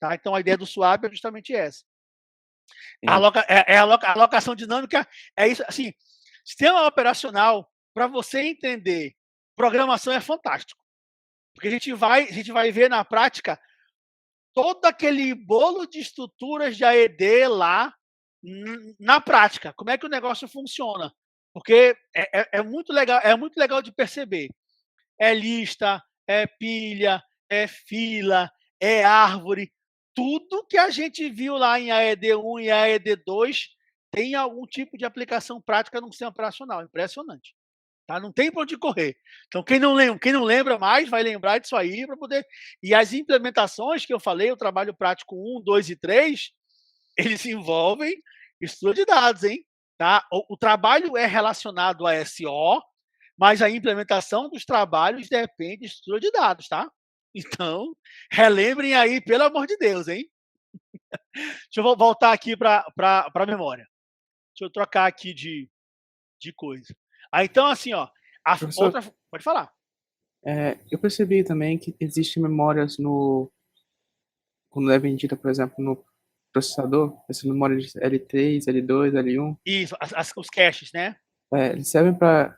tá? Então a ideia do swap é justamente essa. Sim. A alocação dinâmica é isso, assim, sistema operacional, para você entender, programação é fantástico, porque a gente vai ver na prática todo aquele bolo de estruturas de AED lá, na prática, como é que o negócio funciona. Porque é muito legal de perceber. É lista, é pilha, é fila, é árvore. Tudo que a gente viu lá em AED1 e AED2 tem algum tipo de aplicação prática no sistema operacional. Impressionante. Tá? Não tem para onde correr. Então, quem não lembra mais vai lembrar disso aí para poder. E as implementações que eu falei, o trabalho prático 1, 2 e 3, eles envolvem estrutura de dados, hein? Tá? O trabalho é relacionado a SO, mas a implementação dos trabalhos depende de estrutura de dados, tá? Então, relembrem aí, pelo amor de Deus, hein? Deixa eu voltar aqui para a memória. Deixa eu trocar aqui de coisa. Então, assim, ó, a Professor, outra. Pode falar. eu percebi também que existem memórias quando é vendida, por exemplo, no processador, essa memória de L3, L2, L1, Isso, os caches, né? eles servem para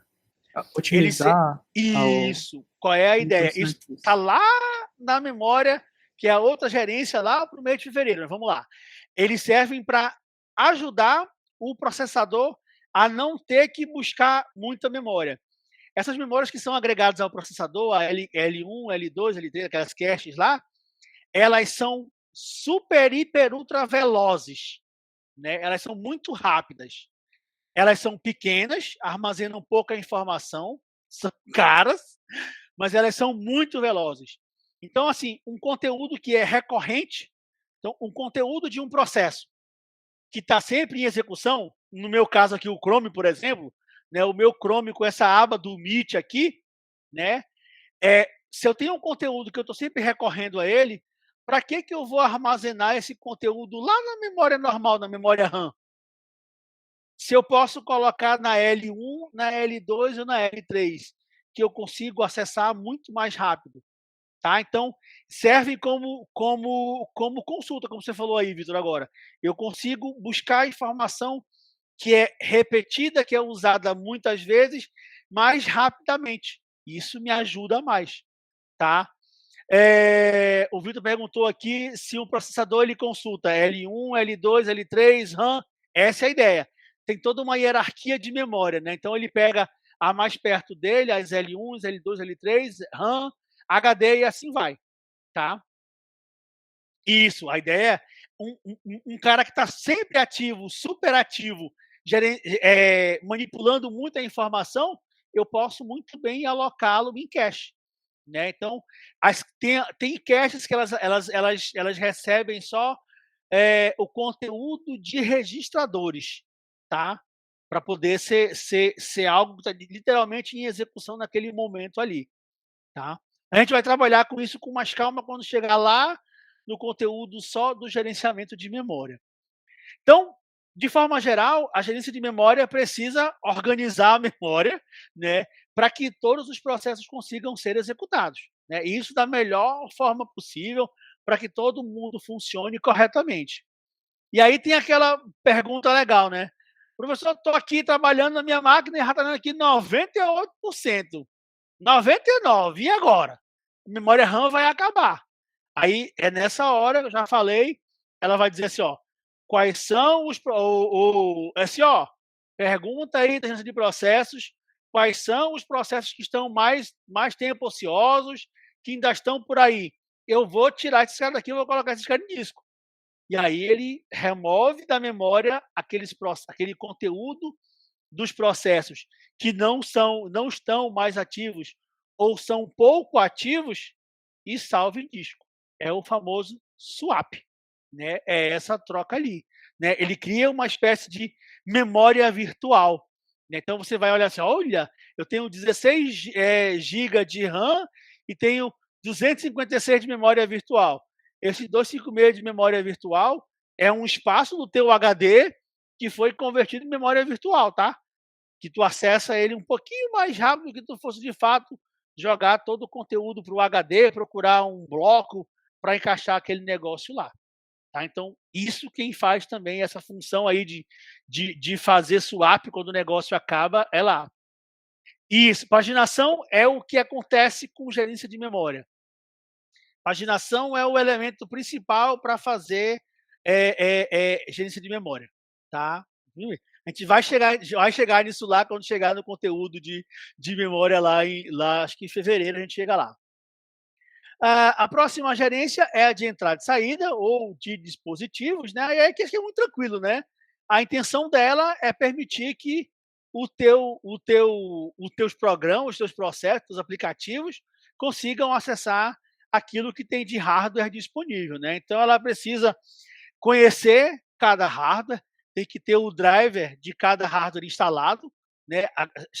Otimizar Isso. Qual é a ideia? Isso Interessante está isso. lá na memória, que é a outra gerência lá para o mês de fevereiro. Mas vamos lá. Eles servem para ajudar o processador a não ter que buscar muita memória. Essas memórias que são agregadas ao processador, a L1, L2, L3, aquelas caches lá, elas são super, hiper, ultra velozes, né? Elas são muito rápidas. Elas são pequenas, armazenam pouca informação, são caras, mas elas são muito velozes. Então, assim, um conteúdo que é recorrente, então, um conteúdo de um processo que está sempre em execução, no meu caso aqui, o Chrome, por exemplo, né, o meu Chrome com essa aba do Meet aqui, né, se eu tenho um conteúdo que eu estou sempre recorrendo a ele, para que eu vou armazenar esse conteúdo lá na memória normal, na memória RAM? Se eu posso colocar na L1, na L2 ou na L3, que eu consigo acessar muito mais rápido. Tá? Então, serve como consulta, como você falou aí, Vitor, agora. Eu consigo buscar informação que é repetida, que é usada muitas vezes, mais rapidamente. Isso me ajuda mais. Tá? O Vitor perguntou aqui se o processador ele consulta L1, L2, L3, RAM. Essa é a ideia. Tem toda uma hierarquia de memória, né? Então ele pega a mais perto dele, as L1, L2, L3, RAM, HD e assim vai, tá? Isso, a ideia é um cara que está sempre ativo, super ativo, manipulando muita informação, eu posso muito bem alocá-lo em cache. Né? Então, tem caches que elas recebem só o conteúdo de registradores, tá? Para poder ser algo que está literalmente em execução naquele momento ali. Tá? A gente vai trabalhar com isso com mais calma quando chegar lá no conteúdo só do gerenciamento de memória. Então, de forma geral, a gerência de memória precisa organizar a memória, né, para que todos os processos consigam ser executados. Né? E isso da melhor forma possível para que todo mundo funcione corretamente. E aí tem aquela pergunta legal, né? Professor, estou aqui trabalhando na minha máquina e já está dando aqui 98%. 99%. E agora? A memória RAM vai acabar. Aí é nessa hora, eu já falei, ela vai dizer assim, ó, quais são os assim, ó, pergunta aí da de processos, quais são os processos que estão mais tempo ociosos, que ainda estão por aí. Eu vou tirar esses caras daqui, eu vou colocar esses caras em disco. E aí ele remove da memória aquele conteúdo dos processos que não estão mais ativos ou são pouco ativos e salva em disco. É o famoso swap, né? É essa troca ali, né? Ele cria uma espécie de memória virtual. Né? Então você vai olhar assim, olha, eu tenho 16 GB de RAM e tenho 256 de memória virtual. Esse 256 de memória virtual é um espaço do teu HD que foi convertido em memória virtual, tá? Que tu acessa ele um pouquinho mais rápido do que tu fosse de fato jogar todo o conteúdo para o HD, procurar um bloco para encaixar aquele negócio lá. Tá? Então, isso quem faz também essa função aí de fazer swap quando o negócio acaba é lá. Isso, paginação é o que acontece com gerência de memória. Paginação é o elemento principal para fazer gerência de memória. Tá? A gente vai chegar nisso lá quando chegar no conteúdo de memória lá, acho que em fevereiro a gente chega lá. A próxima gerência é a de entrada e saída ou de dispositivos, né? E aí que é muito tranquilo, né? A intenção dela é permitir que os teus programas, os teus processos, os aplicativos consigam acessar aquilo que tem de hardware disponível, né? Então ela precisa conhecer cada hardware, tem que ter o driver de cada hardware instalado, né?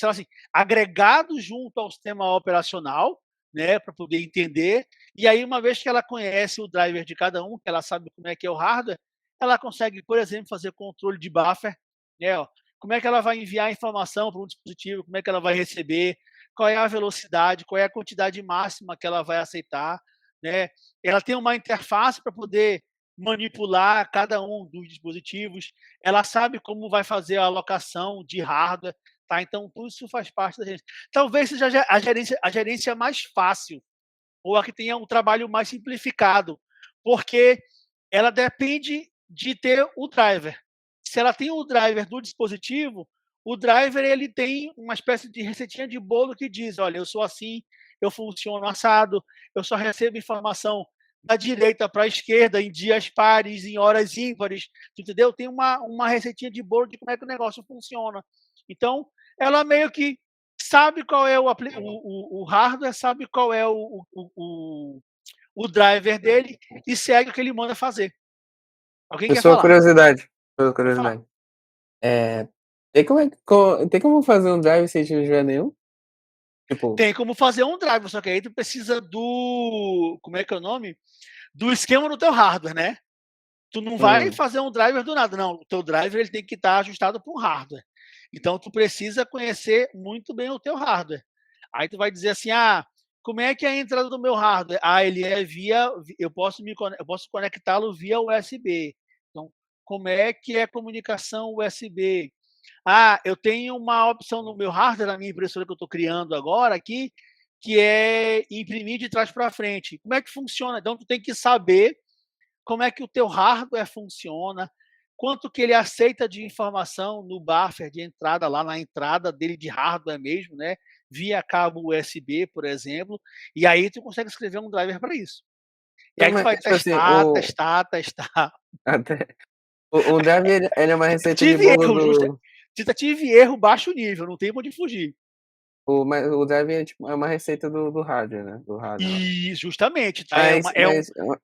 Assim, agregado junto ao sistema operacional, né, para poder entender. E aí, uma vez que ela conhece o driver de cada um, que ela sabe como é que é o hardware, ela consegue, por exemplo, fazer controle de buffer, né? Ó, como é que ela vai enviar informação para um dispositivo, como é que ela vai receber, qual é a velocidade, qual é a quantidade máxima que ela vai aceitar, né? Ela tem uma interface para poder manipular cada um dos dispositivos, ela sabe como vai fazer a alocação de hardware, Tá? Então, tudo isso faz parte da gerência. Talvez seja a gerência mais fácil, ou a que tenha um trabalho mais simplificado, porque ela depende de ter o driver. Se ela tem o driver do dispositivo, o driver ele tem uma espécie de receitinha de bolo que diz: olha, eu sou assim, eu funciono assado, eu só recebo informação da direita para a esquerda em dias pares, em horas ímpares, entendeu? Tem uma receitinha de bolo de como é que o negócio funciona. Então, ela meio que sabe qual é o hardware, sabe qual é o driver dele e segue o que ele manda fazer. Alguém quer falar? Sua Pode falar. curiosidade. Tem como fazer um drive sem tiver nenhum? Tipo, Tem como fazer um driver, só que aí tu precisa do. Como é que é o nome? Do esquema do teu hardware, né? Tu não vai fazer um driver do nada, não. O teu driver ele tem que estar ajustado para um hardware. Então tu precisa conhecer muito bem o teu hardware. Aí tu vai dizer assim: ah, como é que é a entrada do meu hardware? Ah, ele é via. Eu posso conectá-lo via USB. Então, como é que é a comunicação USB? Ah, eu tenho uma opção no meu hardware, na minha impressora que eu estou criando agora aqui, que é imprimir de trás para frente. Como é que funciona? Então, tu tem que saber como é que o teu hardware funciona, quanto que ele aceita de informação no buffer de entrada, lá na entrada dele de hardware mesmo, né? Via cabo USB, por exemplo, e aí tu consegue escrever um driver para isso. E aí tu vai tipo assim, testar. até, o drive ele é uma receita de Tive bolo erro, do. tive erro baixo nível, não tem onde fugir. Mas o drive é uma receita do hardware, né? Do hardware lá. E justamente, tá? Mas, mas, mas,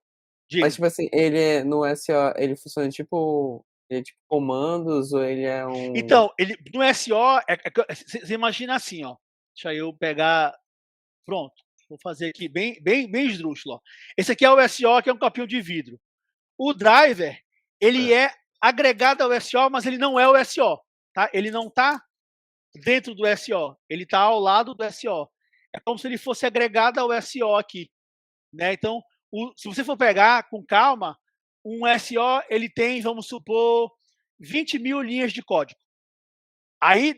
Diga. tipo assim, ele no SO, ele funciona tipo. Ele é tipo comandos ou ele é um. Então, ele no SO, você imagina assim, ó. Deixa eu pegar. Pronto. Vou fazer aqui bem esdrúxulo. Ó. Esse aqui é o SO, que é um copinho de vidro. O driver, ele é agregado ao SO, mas ele não é o SO. Tá? Ele não está dentro do SO. Ele está ao lado do SO. É como se ele fosse agregado ao SO aqui. Né? Então, se você for pegar com calma, um SO ele tem, vamos supor, 20 mil linhas de código. Aí,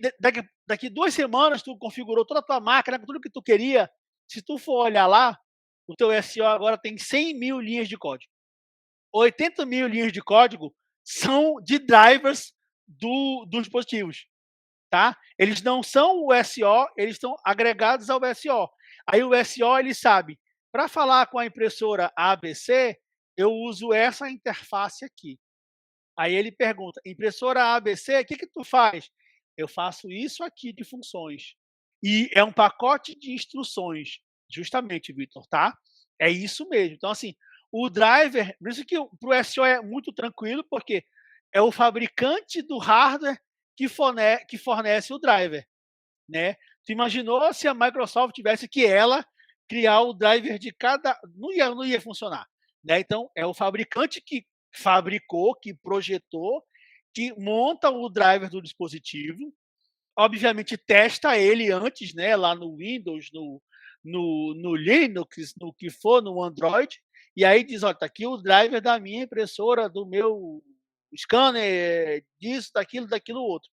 daqui 2 semanas, tu configurou toda a tua máquina, tudo que tu queria. Se tu for olhar lá, o teu SO agora tem 100 mil linhas de código. 80 mil linhas de código são de drivers dos dispositivos. Tá? Eles não são o SO, eles estão agregados ao SO. Aí o SO ele sabe, para falar com a impressora ABC, eu uso essa interface aqui. Aí ele pergunta, impressora ABC, o que tu faz? Eu faço isso aqui de funções. E é um pacote de instruções, justamente, Vitor, tá? É isso mesmo. Então, assim, o driver, por isso que para o SO é muito tranquilo, porque é o fabricante do hardware que fornece o driver, né? Tu imaginou se a Microsoft tivesse que ela criar o driver de cada... Não ia funcionar, né? Então, é o fabricante que fabricou, que projetou, que monta o driver do dispositivo, obviamente testa ele antes, né? Lá no Windows, no Linux, no que for, no Android, e aí diz, olha, tá aqui o driver da minha impressora, do meu scanner, disso, daquilo outro.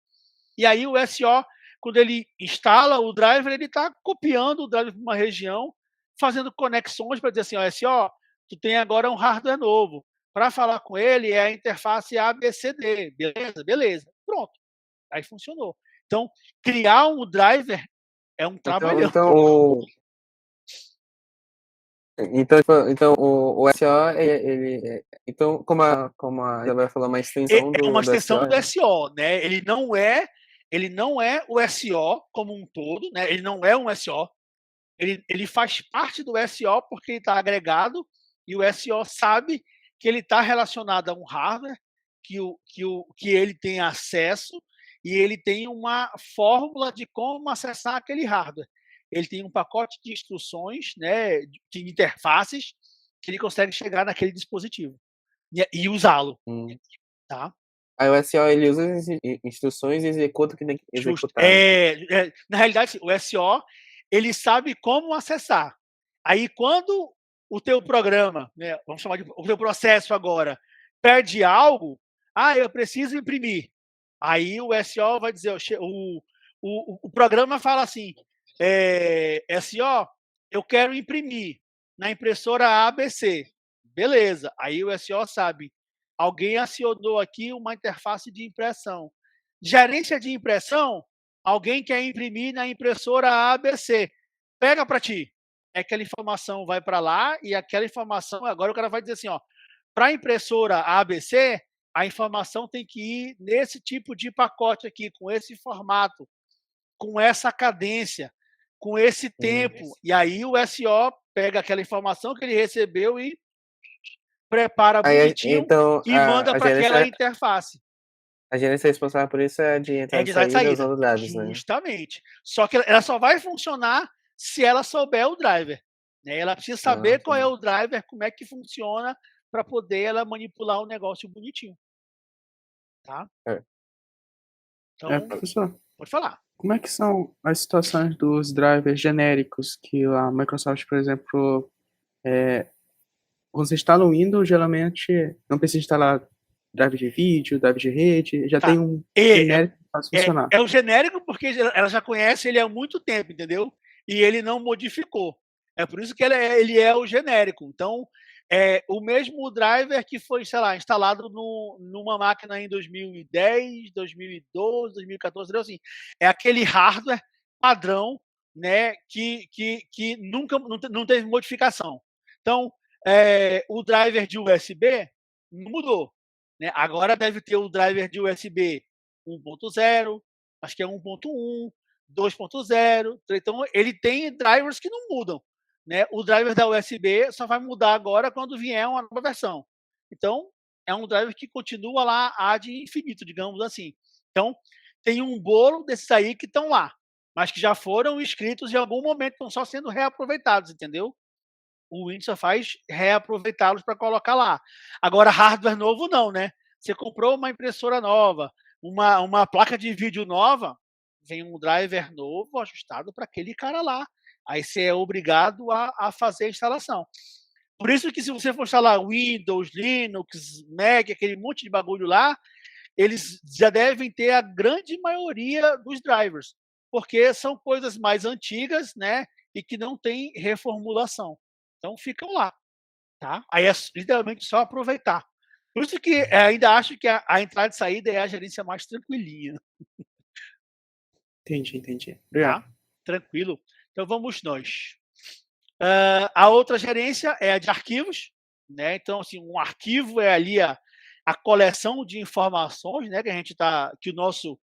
E aí o SO, quando ele instala o driver, ele está copiando o driver para uma região, fazendo conexões para dizer assim, ó, SO, tu tem agora um hardware novo. Para falar com ele é a interface ABCD, beleza? Beleza. Pronto. Aí funcionou. Então, criar um driver é um Então, trabalhão. então o SO, então, como a Isabel falou, uma extensão É uma do extensão SO, do SO, né? Ele não é o SO como um todo, né? Ele não é um SO. Ele faz parte do SO porque ele está agregado e o SO sabe que ele está relacionado a um hardware que ele tem acesso e ele tem uma fórmula de como acessar aquele hardware. Ele tem um pacote de instruções, né, de interfaces que ele consegue chegar naquele dispositivo e usá-lo, tá? Aí o SO ele usa as instruções e executa o que tem que Justo. executar. Na realidade, o SO ele sabe como acessar. Aí, quando o teu programa, né, vamos chamar de o teu processo agora, perde algo, eu preciso imprimir. Aí o SO vai dizer, O programa fala assim, SO, eu quero imprimir na impressora ABC. Beleza, aí o SO sabe, alguém acionou aqui uma interface de impressão. Gerência de impressão, alguém quer imprimir na impressora ABC. Pega para ti. Aquela informação vai para lá e aquela informação, agora o cara vai dizer assim, para a impressora ABC, a informação tem que ir nesse tipo de pacote aqui, com esse formato, com essa cadência, com esse tempo. E aí o SO pega aquela informação que ele recebeu e prepara bonitinho Então, e manda para aquela interface. A gerência responsável por isso é de É entrada de e entrada e saída saída. usando drivers, né? Justamente. Só que ela só vai funcionar se ela souber o driver. Né? Ela precisa saber qual é o driver, como é que funciona, para poder ela manipular o negócio bonitinho. Tá? Então, professor, pode falar. como é que são as situações dos drivers genéricos que a Microsoft, por exemplo, quando você instala o Windows, geralmente não precisa instalar drive de vídeo, drive de rede, já tem um genérico que faz funcionar. É o genérico porque ela já conhece ele há muito tempo, entendeu? E ele não modificou. É por isso que ele é o genérico. Então, o mesmo driver que foi, sei lá, instalado numa máquina em 2010, 2012, 2014, entendeu? Assim, é aquele hardware padrão, né, que nunca não teve modificação. Então, o driver de USB não mudou. Né? Agora deve ter o driver de USB 1.0, acho que é 1.1, 2.0. Então, ele tem drivers que não mudam. Né? O driver da USB só vai mudar agora quando vier uma nova versão. Então, é um driver que continua lá ad infinito, digamos assim. Então, tem um bolo desses aí que estão lá, mas que já foram escritos em algum momento, estão só sendo reaproveitados, entendeu? O Windows só faz reaproveitá-los para colocar lá. Agora, hardware novo não, né? Você comprou uma impressora nova, uma placa de vídeo nova, vem um driver novo ajustado para aquele cara lá. Aí você é obrigado a fazer a instalação. Por isso que se você for instalar Windows, Linux, Mac, aquele monte de bagulho lá, eles já devem ter a grande maioria dos drivers, porque são coisas mais antigas, né? E que não tem reformulação. Então ficam lá. Tá? Aí é literalmente só aproveitar. Por isso que ainda acho que a entrada e saída é a gerência mais tranquilinha. Entendi. Tá? Obrigado. Tranquilo. Então vamos nós. A outra gerência é a de arquivos. Né? Então, assim, um arquivo é ali a coleção de informações, né, que o nosso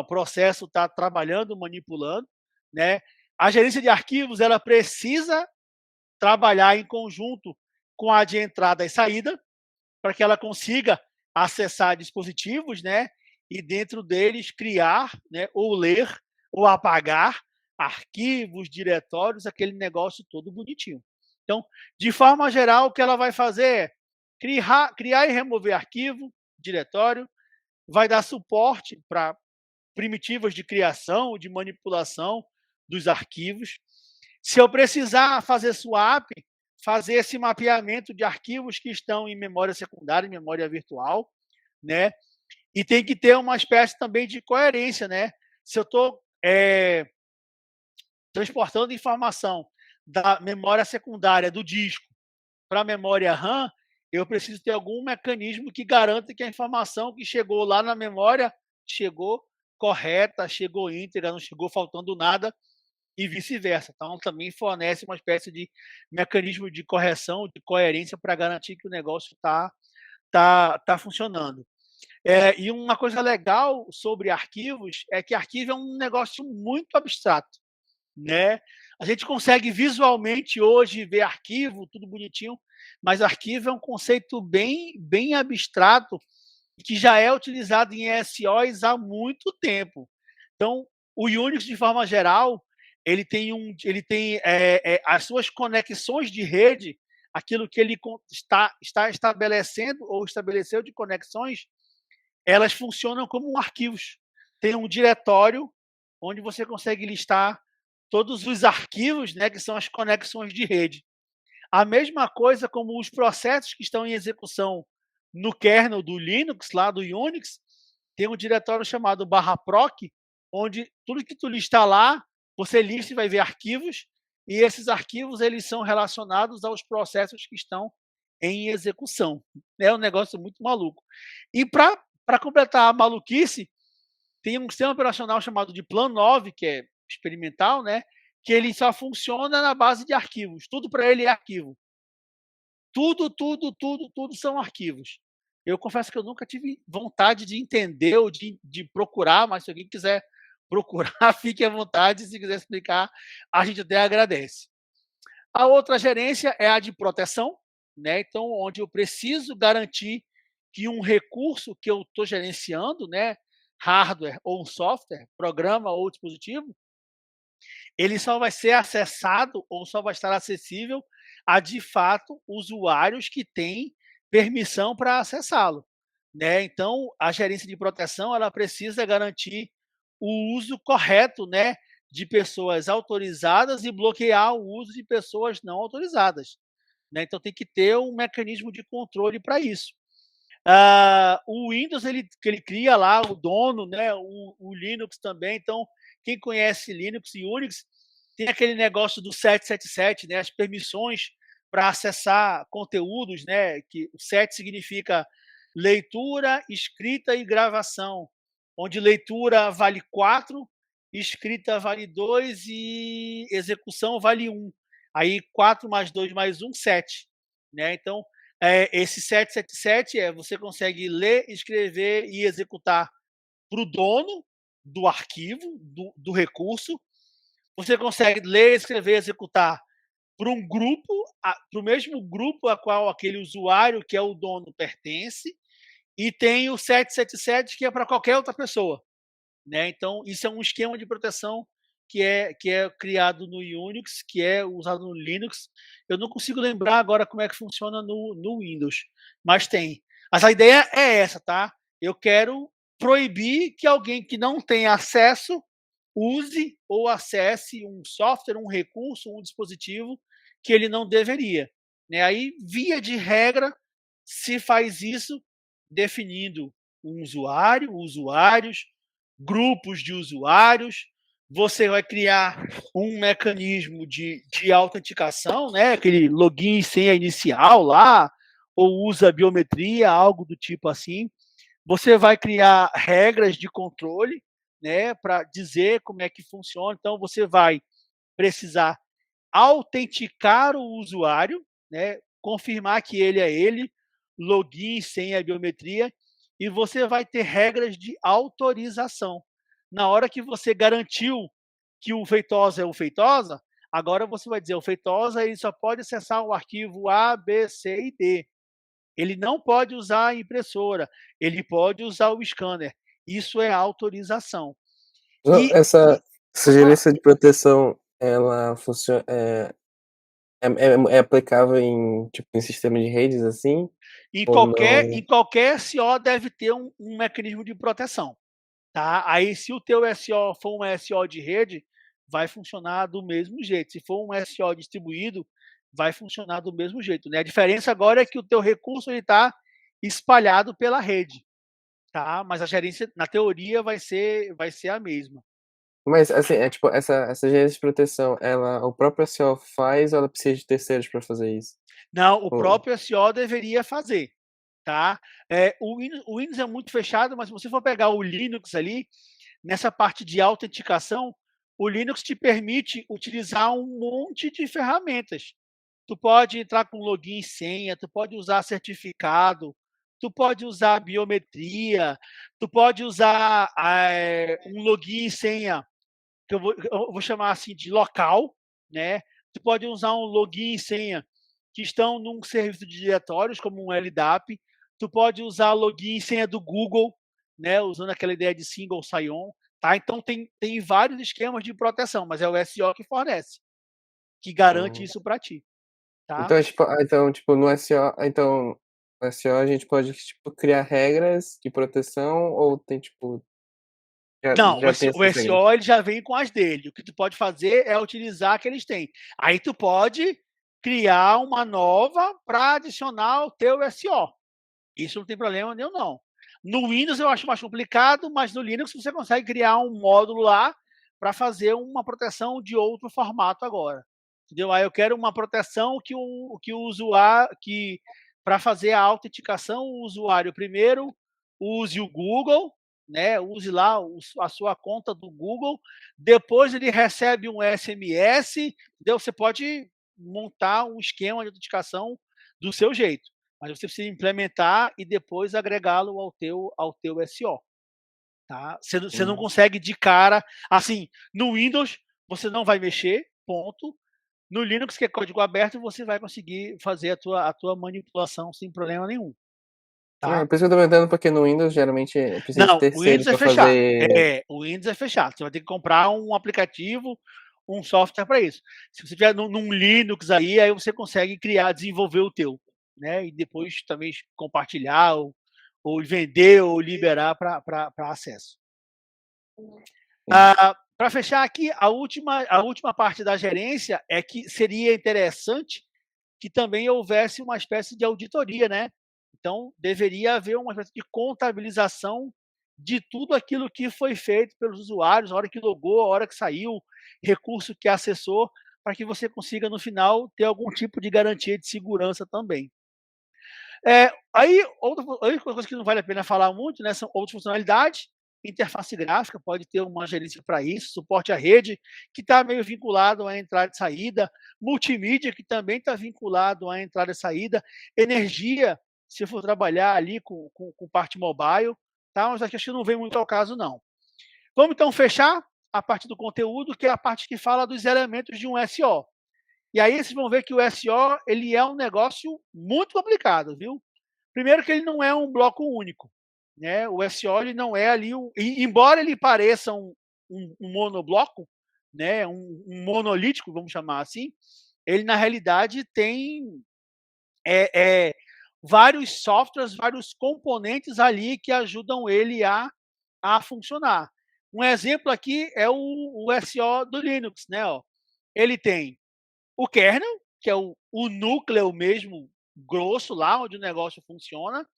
processo está trabalhando, manipulando. Né? A gerência de arquivos ela precisa trabalhar em conjunto com a de entrada e saída, para que ela consiga acessar dispositivos, né, e dentro deles criar, né, ou ler, ou apagar arquivos, diretórios, aquele negócio todo bonitinho. Então, de forma geral, o que ela vai fazer é criar e remover arquivo, diretório, vai dar suporte para primitivas de criação, de manipulação dos arquivos. Se eu precisar fazer swap, fazer esse mapeamento de arquivos que estão em memória secundária, em memória virtual, né? E tem que ter uma espécie também de coerência, né? Se eu estou transportando informação da memória secundária do disco para a memória RAM, eu preciso ter algum mecanismo que garanta que a informação que chegou lá na memória chegou correta, chegou íntegra, não chegou faltando nada, e vice-versa. Então, também fornece uma espécie de mecanismo de correção, de coerência para garantir que o negócio tá funcionando. E uma coisa legal sobre arquivos é que arquivo é um negócio muito abstrato. Né? A gente consegue visualmente hoje ver arquivo, tudo bonitinho, mas arquivo é um conceito bem abstrato que já é utilizado em SOs há muito tempo. Então, o Unix, de forma geral, ele tem as suas conexões de rede, aquilo que ele está estabelecendo ou estabeleceu de conexões, elas funcionam como arquivos. Tem um diretório onde você consegue listar todos os arquivos, né, que são as conexões de rede. A mesma coisa como os processos que estão em execução no kernel do Linux, lá do Unix, tem um diretório chamado /proc, onde tudo que tu listar lá, você lista e vai ver arquivos, e esses arquivos eles são relacionados aos processos que estão em execução. É um negócio muito maluco. E para completar a maluquice, tem um sistema operacional chamado de Plan 9, que é experimental, né? Que ele só funciona na base de arquivos. Tudo para ele é arquivo. Tudo são arquivos. Eu confesso que eu nunca tive vontade de entender ou de procurar, mas se alguém quiser procurar, fique à vontade. Se quiser explicar, a gente até agradece. A outra gerência é a de proteção, né? Então, onde eu preciso garantir que um recurso que eu estou gerenciando, né, hardware ou software, programa ou dispositivo, ele só vai ser acessado ou só vai estar acessível a, de fato, usuários que têm permissão para acessá-lo, né? Então, a gerência de proteção, ela precisa garantir o uso correto, né, de pessoas autorizadas e bloquear o uso de pessoas não autorizadas, né? Então, tem que ter um mecanismo de controle para isso. O Windows ele cria lá o dono, né? O Linux também. Então, quem conhece Linux e Unix tem aquele negócio do 777, né? As permissões para acessar conteúdos, né? Que o 7 significa leitura, escrita e gravação, onde leitura vale 4, escrita vale 2 e execução vale 1. Aí 4 mais 2 mais 1, 7. Né? Então, esse 777 você consegue ler, escrever e executar para o dono do arquivo, do recurso. Você consegue ler, escrever e executar para um grupo, para o mesmo grupo a qual aquele usuário que é o dono pertence, e tem o 777 que é para qualquer outra pessoa. Né? Então, isso é um esquema de proteção que é criado no Unix, que é usado no Linux. Eu não consigo lembrar agora como é que funciona no Windows, mas tem. Mas a ideia é essa, tá? Eu quero proibir que alguém que não tem acesso use ou acesse um software, um recurso, um dispositivo que ele não deveria. Né? Aí, via de regra, se faz isso definindo um usuário, usuários, grupos de usuários. Você vai criar um mecanismo de autenticação, né? Aquele login e senha inicial lá, ou usa biometria, algo do tipo assim. Você vai criar regras de controle, né? Para dizer como é que funciona. Então, você vai precisar autenticar o usuário, né? Confirmar que ele é ele, login, senha, biometria, e você vai ter regras de autorização. Na hora que você garantiu que o Feitosa é o Feitosa, agora você vai dizer, o Feitosa ele só pode acessar o arquivo A, B, C e D. Ele não pode usar a impressora, ele pode usar o scanner. Isso é autorização. Não, essa gerência de proteção, ela funciona, é aplicável em, tipo, em sistema de redes, assim? Em Ou não? qualquer SO deve ter um mecanismo de proteção. Tá? Aí, se o teu SO for um SO de rede, vai funcionar do mesmo jeito. Se for um SO distribuído, vai funcionar do mesmo jeito. Né? A diferença agora é que o teu recurso está espalhado pela rede. Tá? Mas a gerência, na teoria, vai ser a mesma. Mas, assim, tipo, essa gerência de proteção, o próprio SO faz ou ela precisa de terceiros para fazer isso? Não, o Ou... próprio SO deveria fazer. Tá? O Windows é muito fechado, mas se você for pegar o Linux ali, nessa parte de autenticação, o Linux te permite utilizar um monte de ferramentas. Tu pode entrar com login e senha, tu pode usar certificado, tu pode usar biometria, tu pode usar um login e senha, que eu vou chamar assim de local, né? Tu pode usar um login e senha que estão num serviço de diretórios, como um LDAP. Tu pode usar login e senha do Google, né? Usando aquela ideia de single sign-on. Tá? Então, tem vários esquemas de proteção, mas é o SO que fornece, que garante isso para ti. Tá? Então, tipo, no SO, no SO a gente pode, tipo, criar regras de proteção ou tem, tipo, Não, já tem o essas regras? SO ele já vem com as dele. O que tu pode fazer é utilizar a que eles têm. Aí tu pode criar uma nova para adicionar o teu SO. Isso não tem problema nenhum, não. No Windows eu acho mais complicado, mas no Linux você consegue criar um módulo lá para fazer uma proteção de outro formato agora. Entendeu? Aí eu quero uma proteção que o usuário, que para fazer a autenticação, o usuário primeiro use o Google, né? Use lá a sua conta do Google, depois ele recebe um SMS, entendeu? Você pode montar um esquema de autenticação do seu jeito, mas você precisa implementar e depois agregá-lo ao teu SO. Tá? Você não consegue de cara, assim, no Windows você não vai mexer, ponto. No Linux, que é código aberto, você vai conseguir fazer a tua manipulação sem problema nenhum. Tá? Por isso que eu tô perguntando, porque no Windows geralmente precisa de Não, o terceiros Windows é para fechado. fazer. O Windows é fechado. Você vai ter que comprar um aplicativo, um software para isso. Se você tiver num Linux aí você consegue criar, desenvolver o teu, né? E depois também compartilhar ou vender ou liberar para acesso. Para fechar aqui, a última parte da gerência é que seria interessante que também houvesse uma espécie de auditoria, né? Então, deveria haver uma espécie de contabilização de tudo aquilo que foi feito pelos usuários, a hora que logou, a hora que saiu, recurso que acessou, para que você consiga, no final, ter algum tipo de garantia de segurança também. Aí, outra coisa que não vale a pena falar muito, né, são outras funcionalidades. Interface gráfica pode ter uma gerência para isso, suporte à rede, que está meio vinculado à entrada e saída, multimídia, que também está vinculado à entrada e saída, energia, se for trabalhar ali com parte mobile, tá? Mas acho que não vem muito ao caso, não. Vamos então fechar a parte do conteúdo, que é a parte que fala dos elementos de um SO. E aí vocês vão ver que o SO ele é um negócio muito complicado, viu? Primeiro que ele não é um bloco único, né? O SO ele não é ali, embora ele pareça um monobloco, né? Um monolítico, vamos chamar assim, ele na realidade tem vários softwares, vários componentes ali que ajudam ele a funcionar. Um exemplo aqui é o SO do Linux, né? Ó. Ele tem o kernel, que é o núcleo mesmo grosso lá onde o negócio funciona,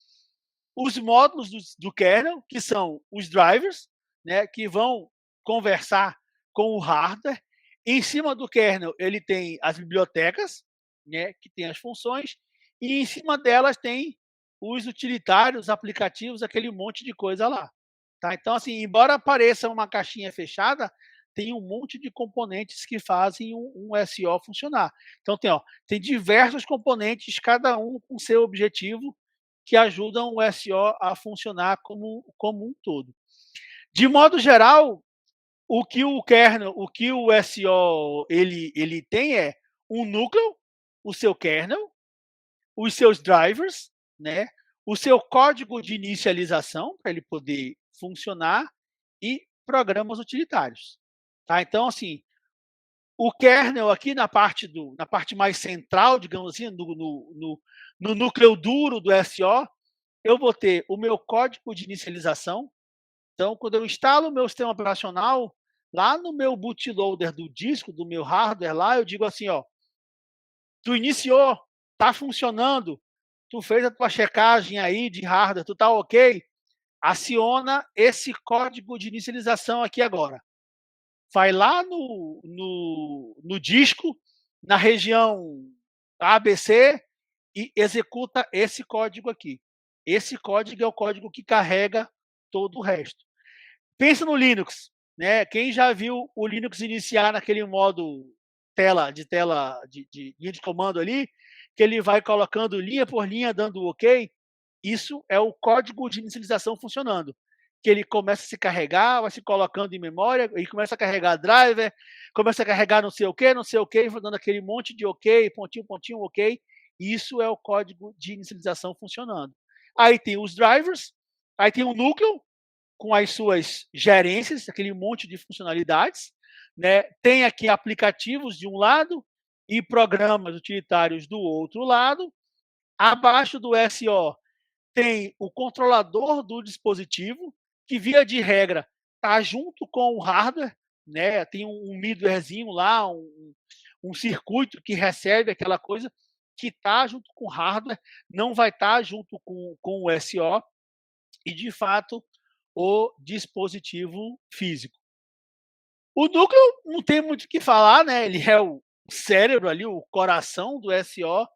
os módulos do kernel, que são os drivers, né, que vão conversar com o hardware. Em cima do kernel, ele tem as bibliotecas, né, que tem as funções, e em cima delas tem os utilitários, aplicativos, aquele monte de coisa lá. Tá? Então, assim, embora pareça uma caixinha fechada, tem um monte de componentes que fazem um SO funcionar. Então, tem diversos componentes, cada um com seu objetivo, que ajudam o SO a funcionar como um todo. De modo geral, o que o kernel, o que o SO ele tem é um núcleo, o seu kernel, os seus drivers, né, o seu código de inicialização para ele poder funcionar e programas utilitários. Tá? Então, assim, o kernel aqui na parte mais central, digamos assim, no núcleo duro do SO, eu vou ter o meu código de inicialização. Então, quando eu instalo o meu sistema operacional, lá no meu bootloader do disco, do meu hardware lá, eu digo assim, ó, tu iniciou, tá funcionando, tu fez a tua checagem aí de hardware, tu tá ok? Aciona esse código de inicialização aqui agora. Vai lá no disco, na região ABC, e executa esse código aqui. Esse código é o código que carrega todo o resto. Pensa no Linux, né? Quem já viu o Linux iniciar naquele modo de linha de comando ali, que ele vai colocando linha por linha, dando OK, isso é o código de inicialização funcionando. Que ele começa a se carregar, vai se colocando em memória, e começa a carregar driver, começa a carregar não sei o que, dando aquele monte de OK, pontinho, pontinho, OK. Isso é o código de inicialização funcionando. Aí tem os drivers, aí tem o núcleo, com as suas gerências, aquele monte de funcionalidades, né? Tem aqui aplicativos de um lado e programas utilitários do outro lado. Abaixo do SO tem o controlador do dispositivo, que via de regra está junto com o hardware, né? Tem um middlewarezinho lá, um circuito que recebe aquela coisa que está junto com o hardware, não vai estar junto com o SO. e, de fato, o dispositivo físico. O núcleo não tem muito o que falar, né? Ele é o cérebro ali, o coração do SO,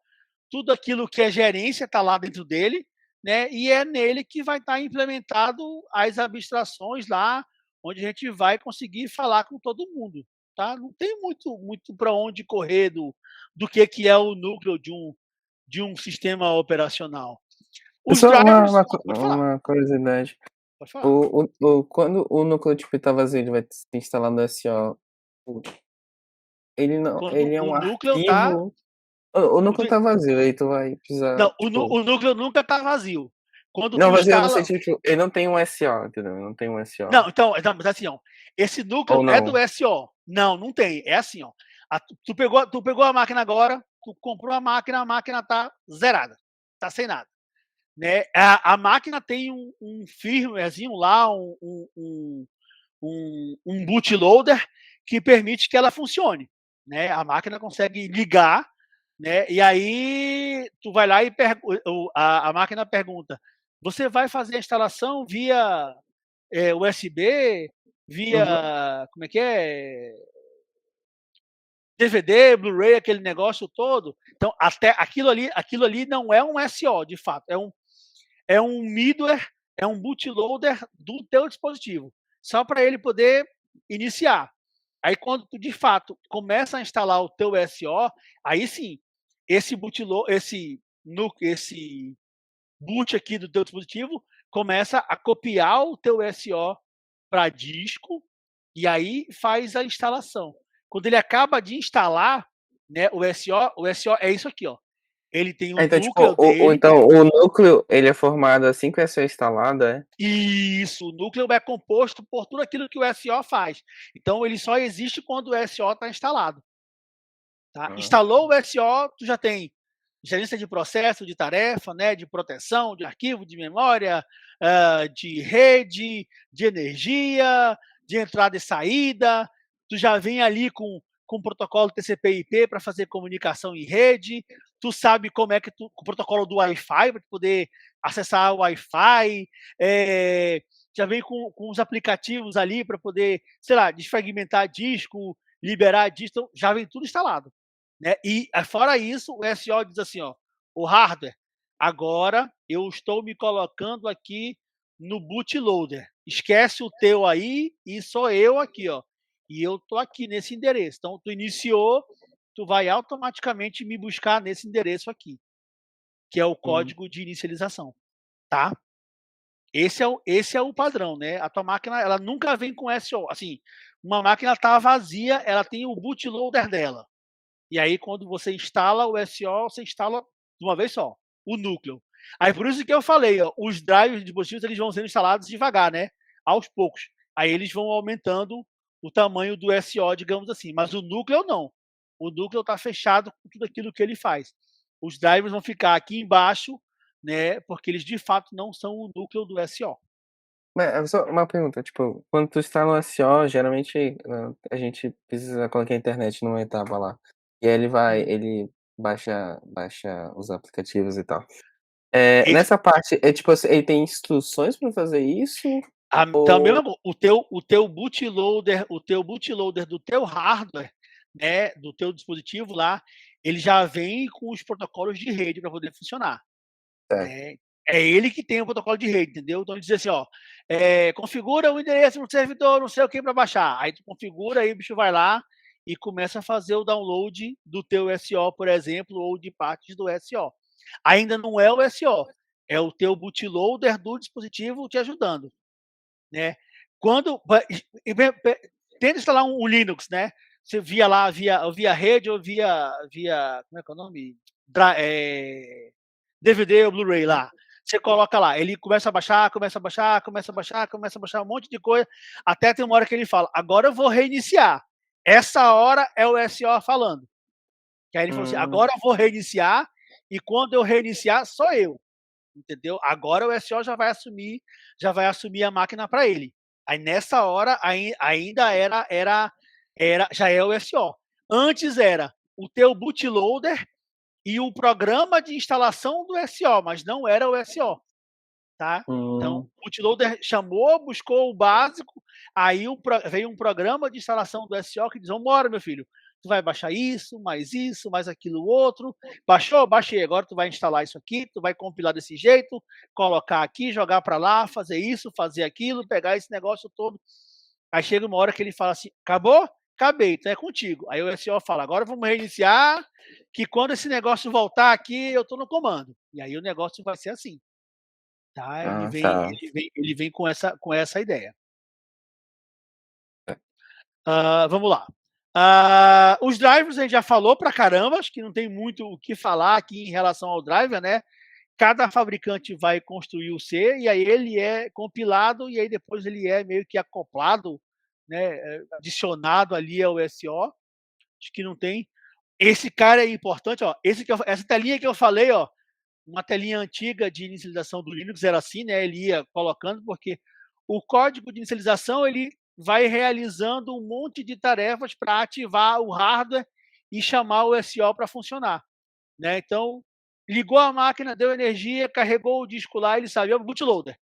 tudo aquilo que é gerência está lá dentro dele, né? E é nele que vai estar implementado as abstrações lá, onde a gente vai conseguir falar com todo mundo, tá? Não tem muito para onde correr do que é o núcleo de um sistema operacional. Os Só drivers, pode falar, uma curiosidade. pode falar. Quando o núcleo tipo tá vazio, ele vai se instalar no SO. Ele não, Quando ele é o um núcleo está. arquivo. O núcleo tá vazio, aí tu vai precisar, Não, tipo, o núcleo nunca está vazio. Quando tu não, vazio no instala. sentido, ele não tem um SO, entendeu? Ele não tem um SO. Não, então, mas assim, ó, esse núcleo Ou é do não. SO. Não, não tem. É assim, ó. Tu pegou a máquina agora, tu comprou a máquina tá zerada, tá sem nada, né? A máquina tem um firmwarezinho lá, um bootloader que permite que ela funcione, né? A máquina consegue ligar, né? E aí tu vai lá e a máquina pergunta: você vai fazer a instalação via USB, Uhum. via como é que é? DVD, Blu-ray, aquele negócio todo. Então, até aquilo ali não é um SO, de fato, é um middleware, é um bootloader do teu dispositivo, só para ele poder iniciar. Aí quando tu de fato começa a instalar o teu SO, aí sim, esse bootloader, esse boot aqui do teu dispositivo começa a copiar o teu SO para disco e aí faz a instalação. Quando ele acaba de instalar, né, o SO é isso aqui, ó. Ele tem o Então, núcleo tipo, dele. então, o núcleo, ele é formado assim que o SO é instalado, é? Isso, o núcleo é composto por tudo aquilo que o SO faz. Então, ele só existe quando o SO está instalado. Tá? Ah. Instalou o SO, tu já tem gerência de processo, de tarefa, né, de proteção, de arquivo, de memória, de rede, de energia, de entrada e saída. Tu já vem ali com o protocolo TCP/IP para fazer comunicação em rede. Tu sabe como é que o protocolo do Wi-Fi para poder acessar o Wi-Fi. Já vem com os aplicativos ali para poder, sei lá, desfragmentar disco, liberar disco. Então, já vem tudo instalado. Né? E fora isso, o SO diz assim, ó, o hardware, agora eu estou me colocando aqui no bootloader. Esquece o teu aí e sou eu aqui, ó. E eu tô aqui nesse endereço. Então tu iniciou, tu vai automaticamente me buscar nesse endereço aqui, que é o Hum. código de inicialização, tá? Esse é o padrão, né? A tua máquina, ela nunca vem com SO. Assim, uma máquina tá vazia, ela tem o bootloader dela. E aí, quando você instala o SO, você instala de uma vez só, o núcleo. Aí, por isso que eu falei, ó, os drives de dispositivos eles vão sendo instalados devagar, né? Aos poucos. Aí eles vão aumentando o tamanho do SO, digamos assim. Mas o núcleo não. O núcleo está fechado com tudo aquilo que ele faz. Os drivers vão ficar aqui embaixo, né? Porque eles de fato não são o núcleo do SO. Mas só uma pergunta, tipo, quando tu instala um SO, geralmente a gente precisa colocar a internet numa etapa lá. E aí ele baixa os aplicativos e tal. Esse, Nessa parte, tipo assim, ele tem instruções pra fazer isso? então, Ou. mesmo o teu bootloader do teu hardware, né, do teu dispositivo lá, ele já vem com os protocolos de rede para poder funcionar, Certo. né. É ele que tem o protocolo de rede, entendeu? Então ele diz assim, ó, configura o endereço no servidor, não sei o que para baixar. Aí tu configura, aí o bicho vai lá e começa a fazer o download do teu SO, por exemplo, ou de partes do SO. Ainda não é o SO, é o teu bootloader do dispositivo te ajudando. Né? Quando tenta instalar um Linux, né? Você via lá via rede ou via como é que é o nome? DVD ou Blu-ray lá. Você coloca lá, ele começa a baixar, começa a baixar, começa a baixar, começa a baixar um monte de coisa, até tem uma hora que ele fala: agora eu vou reiniciar. Essa hora é o SO falando. Que aí ele falou assim: Hum. agora eu vou reiniciar e quando eu reiniciar sou eu. Entendeu? Agora o SO já vai assumir a máquina para ele. Aí nessa hora ainda já é o SO. Antes era o teu bootloader e o programa de instalação do SO, mas não era o SO. tá? Então, Hum. o bootloader chamou, buscou o básico, aí veio um programa de instalação do SO que diz: vambora, meu filho, tu vai baixar isso, mais aquilo outro. Baixou? Baixei. Agora tu vai instalar isso aqui, tu vai compilar desse jeito, colocar aqui, jogar para lá, fazer isso, fazer aquilo, pegar esse negócio todo. Aí chega uma hora que ele fala assim: acabou? Acabei, então é contigo. Aí o SO fala: agora vamos reiniciar, que quando esse negócio voltar aqui, eu estou no comando. E aí o negócio vai ser assim, tá? Ele Ah, vem, tá. ele vem com essa ideia. Vamos lá. Os drivers a gente já falou pra caramba, acho que não tem muito o que falar aqui em relação ao driver, né? Cada fabricante vai construir o C e aí ele é compilado e aí depois ele é meio que acoplado, né? Adicionado ali ao SO. Acho que não tem. Esse cara é importante, ó. Essa telinha que eu falei, ó, uma telinha antiga de inicialização do Linux era assim, né? Ele ia colocando porque o código de inicialização ele vai realizando um monte de tarefas para ativar o hardware e chamar o SO para funcionar, né? Então, ligou a máquina, deu energia, carregou o disco lá, ele sabia o bootloader.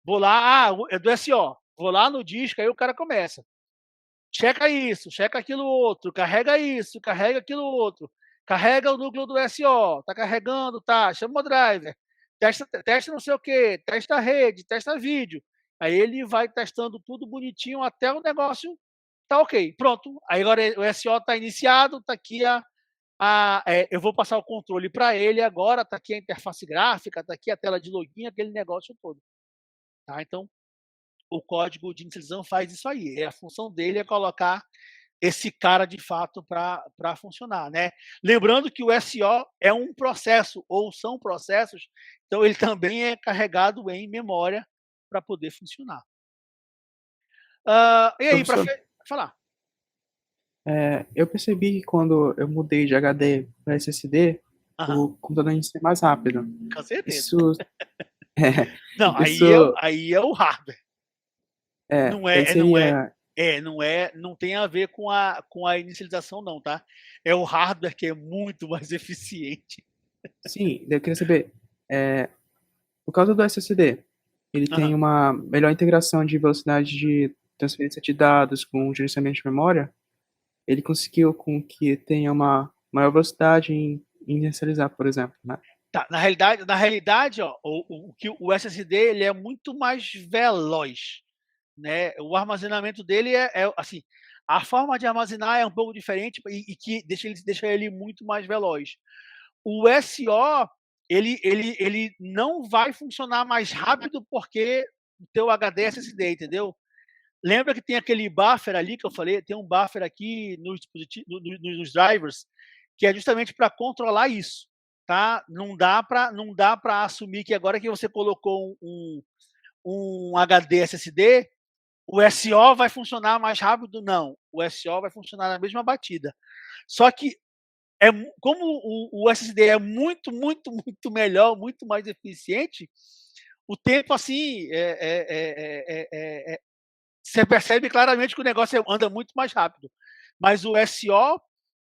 Vou lá, é do SO. Vou lá no disco, aí o cara começa. Checa isso, checa aquilo outro, carrega isso, carrega aquilo outro, carrega o núcleo do SO, tá carregando, tá, chama o driver, testa não sei o que, testa a rede, testa vídeo. Aí ele vai testando tudo bonitinho até o negócio tá ok, pronto. Aí agora o SO tá iniciado, tá aqui eu vou passar o controle para ele agora, tá aqui a interface gráfica, tá aqui a tela de login, aquele negócio todo. Tá? Então, o código de inicialização faz isso aí. A função dele é colocar esse cara de fato para funcionar, né? Lembrando que o SO é um processo ou são processos, então ele também é carregado em memória para poder funcionar. E aí, para Professor, falar? eu percebi que quando eu mudei de HD para SSD, Aham, o computador inicia mais rápido. com certeza. Isso, é, Não, isso, aí é o hardware. Não ele é, não é, seria, não tem a ver com a inicialização não, tá? É o hardware que é muito mais eficiente. sim, eu queria saber, é, por causa do SSD, ele tem Aham. uma melhor integração de velocidade de transferência de dados com gerenciamento de memória, ele conseguiu com que tenha uma maior velocidade em inicializar, por exemplo, né? Tá, na realidade, ó, o SSD ele é muito mais veloz, né? O armazenamento dele assim, a forma de armazenar é um pouco diferente e que deixa ele muito mais veloz. O SO ele não vai funcionar mais rápido porque o teu HD é SSD, entendeu? Lembra que tem aquele buffer ali que eu falei? Tem um buffer aqui nos drivers que é justamente para controlar isso, tá? Não dá para assumir que agora que você colocou um HD SSD, o SO vai funcionar mais rápido, não. O SO vai funcionar na mesma batida. Só que como o SSD é muito, muito, muito melhor, muito mais eficiente, o tempo assim você percebe claramente que o negócio anda muito mais rápido. Mas o SO,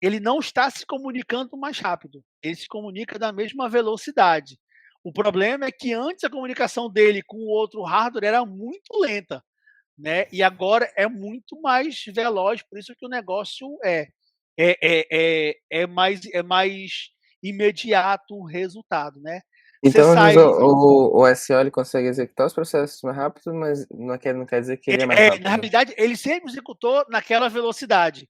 ele não está se comunicando mais rápido. Ele se comunica da mesma velocidade. O problema é que antes a comunicação dele com o outro hardware era muito lenta, né? E agora é muito mais veloz, por isso que o negócio é mais imediato o resultado, né? Você Então, às vezes, sai. o SO ele consegue executar os processos mais rápido, mas não quer dizer que ele é mais Na rápido. realidade, ele sempre executou naquela velocidade.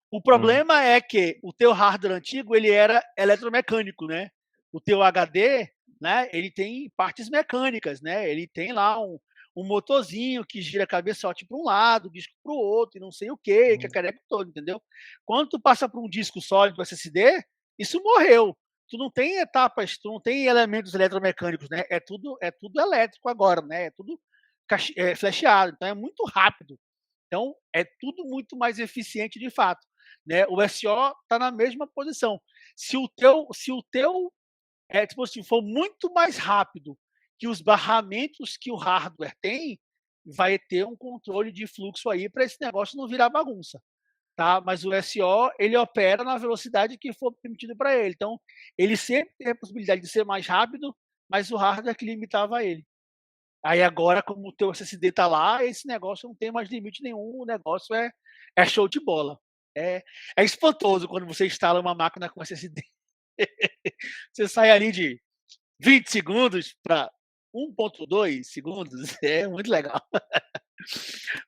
O Hum. problema é que o teu hardware antigo ele era eletromecânico, né? O teu HD, né? Ele tem partes mecânicas, né? Ele tem lá um motorzinho que gira cabeçote para um lado, disco para o outro, e não sei o que Hum. cacareco todo, entendeu? Quando tu passa para um disco sólido SSD, isso morreu. Tu não tem etapas, tu não tem elementos eletromecânicos, né? É tudo elétrico agora, né? É tudo flasheado, então é muito rápido. Então, é tudo muito mais eficiente de fato, né? O SO está na mesma posição. Se o teu dispositivo for muito mais rápido que os barramentos que o hardware tem, vai ter um controle de fluxo aí para esse negócio não virar bagunça, tá? Mas o SO, ele opera na velocidade que for permitido para ele. Então, ele sempre tem a possibilidade de ser mais rápido, mas o hardware que limitava ele. Aí agora, como o teu SSD está lá, esse negócio não tem mais limite nenhum, o negócio é show de bola. É espantoso quando você instala uma máquina com SSD. Você sai ali de 20 segundos para 1.2 segundos, é muito legal.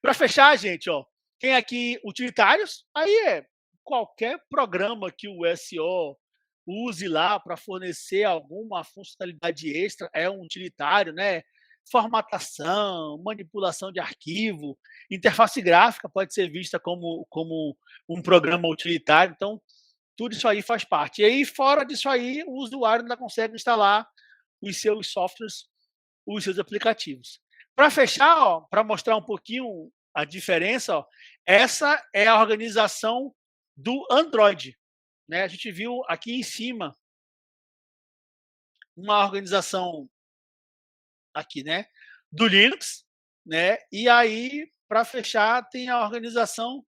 Para fechar, gente, ó, tem aqui utilitários, aí qualquer programa que o SO use lá para fornecer alguma funcionalidade extra é um utilitário, né? Formatação, manipulação de arquivo, interface gráfica pode ser vista como um programa utilitário, então tudo isso aí faz parte. E aí, fora disso aí, o usuário ainda consegue instalar os seus softwares, os seus aplicativos. Para fechar, para mostrar um pouquinho a diferença, ó, essa é a organização do Android. Né? A gente viu aqui em cima uma organização aqui, né, do Linux, né? E aí, para fechar, tem a organização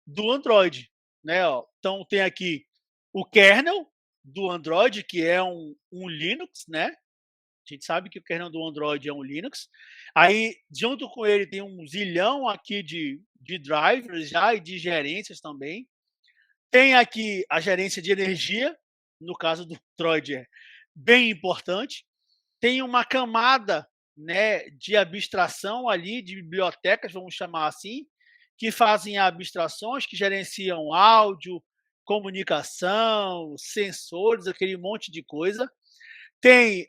do Android, né? Ó. Então tem aqui o kernel do Android, que é um Linux, né? A gente sabe que o kernel do Android é um Linux. Aí, junto com ele, tem um zilhão aqui de drivers já e de gerências também. Tem aqui a gerência de energia, no caso do Android é bem importante. Tem uma camada, né, de abstração ali, de bibliotecas, vamos chamar assim, que fazem abstrações, que gerenciam áudio, comunicação, sensores, aquele monte de coisa. Tem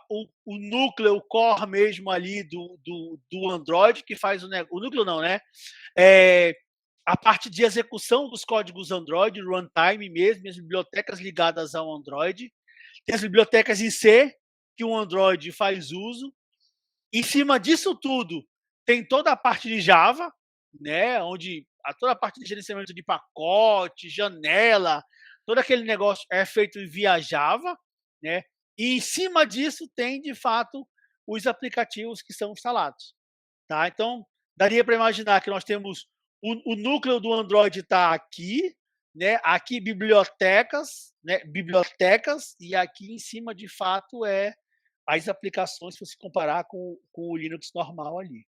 o núcleo, o core mesmo ali do Android, que faz o núcleo não, né? A parte de execução dos códigos Android, runtime mesmo, as bibliotecas ligadas ao Android. Tem as bibliotecas em C, que o Android faz uso. Em cima disso tudo, tem toda a parte de Java, né, onde toda a parte de gerenciamento de pacote, janela, todo aquele negócio é feito via Java, né? E em cima disso tem, de fato, os aplicativos que são instalados. Tá? Então, daria para imaginar que nós temos o núcleo do Android está aqui, né? Aqui bibliotecas, né? Bibliotecas, e aqui em cima, de fato, as aplicações, se você comparar com o Linux normal ali.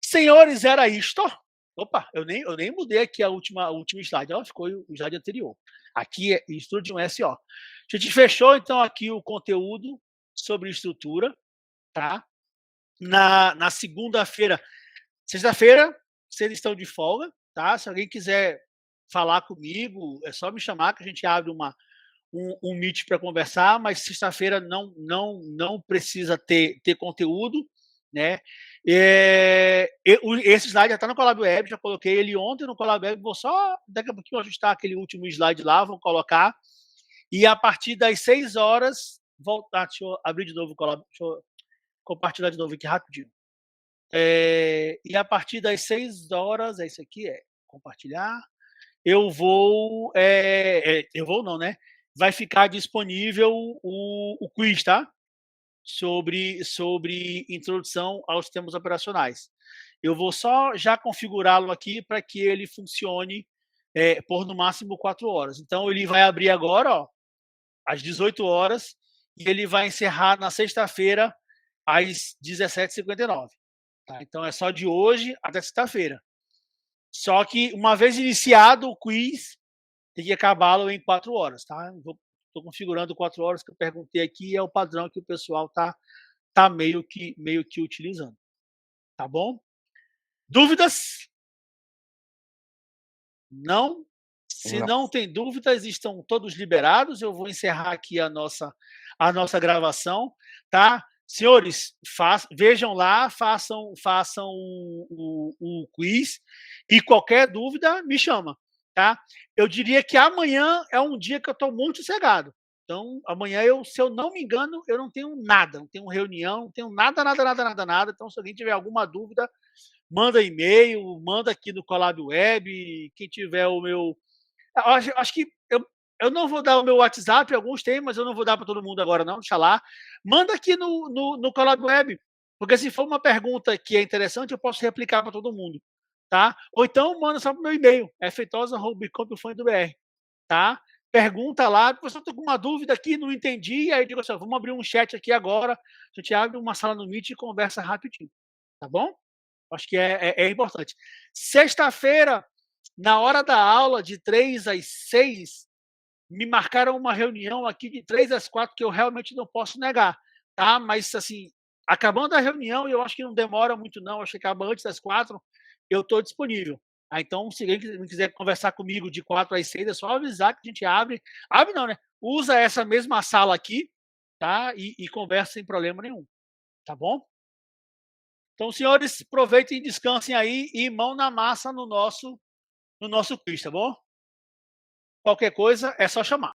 Senhores, era isto. Opa, eu nem mudei aqui a última slide, ela ficou o slide anterior. Aqui é Studio SO. A gente fechou, então, aqui o conteúdo sobre estrutura, tá? Na segunda-feira, sexta-feira, vocês estão de folga, tá? Se alguém quiser falar comigo, é só me chamar que a gente abre um meet para conversar, mas sexta-feira não precisa ter conteúdo, né? Esse slide já está no Colab Web, já coloquei ele ontem no Colab Web, vou só daqui a pouquinho ajustar aquele último slide lá, vou colocar, e a partir das 6 horas, voltar, deixa eu abrir de novo o Colab, deixa eu compartilhar de novo aqui rapidinho. E a partir das 6 horas, é isso aqui, compartilhar, eu vou não, né? Vai ficar disponível o quiz, tá? Sobre introdução aos sistemas operacionais. Eu vou só já configurá-lo aqui para que ele funcione por no máximo 4 horas. Então, ele vai abrir agora, ó, às 18 horas, e ele vai encerrar na sexta-feira, às 17h59. Tá? Então, é só de hoje até sexta-feira. Só que, uma vez iniciado o quiz, tem que acabá-lo em 4 horas. Tá? Estou configurando 4 horas que eu perguntei aqui, é o padrão que o pessoal tá meio que utilizando. Tá bom? Dúvidas? Não? Se não tem dúvidas, estão todos liberados. Eu vou encerrar aqui a nossa gravação, tá? Senhores, vejam lá, façam o quiz e qualquer dúvida me chama, tá? Eu diria que amanhã é um dia que eu estou muito sossegado. Então, amanhã, se eu não me engano, eu não tenho nada, não tenho reunião, não tenho nada. Então, se alguém tiver alguma dúvida, manda e-mail, manda aqui no Colab Web, quem tiver o meu... Acho que eu não vou dar o meu WhatsApp, alguns têm, mas eu não vou dar para todo mundo agora não, deixa lá. Manda aqui no Colab Web, porque se for uma pergunta que é interessante, eu posso replicar para todo mundo, tá? Ou então manda só para o meu e-mail, feitosa@bicomp.br, tá? pergunta lá, professor, estou com uma dúvida aqui, não entendi, aí eu digo assim, ó, vamos abrir um chat aqui agora, a gente abre uma sala no Meet e conversa rapidinho, tá bom? Acho que é importante. Sexta-feira, na hora da aula, de 3 às 6, me marcaram uma reunião aqui de 3 às 4, que eu realmente não posso negar, tá? Mas, assim, acabando a reunião, eu acho que não demora muito não, acho que acaba antes das 4, eu estou disponível. Então, se alguém não quiser conversar comigo de 4 às 6, é só avisar que a gente abre não, né? Usa essa mesma sala aqui, tá? E conversa sem problema nenhum, tá bom? Então, senhores, aproveitem e descansem aí e mão na massa no nosso quiz, tá bom? Qualquer coisa é só chamar.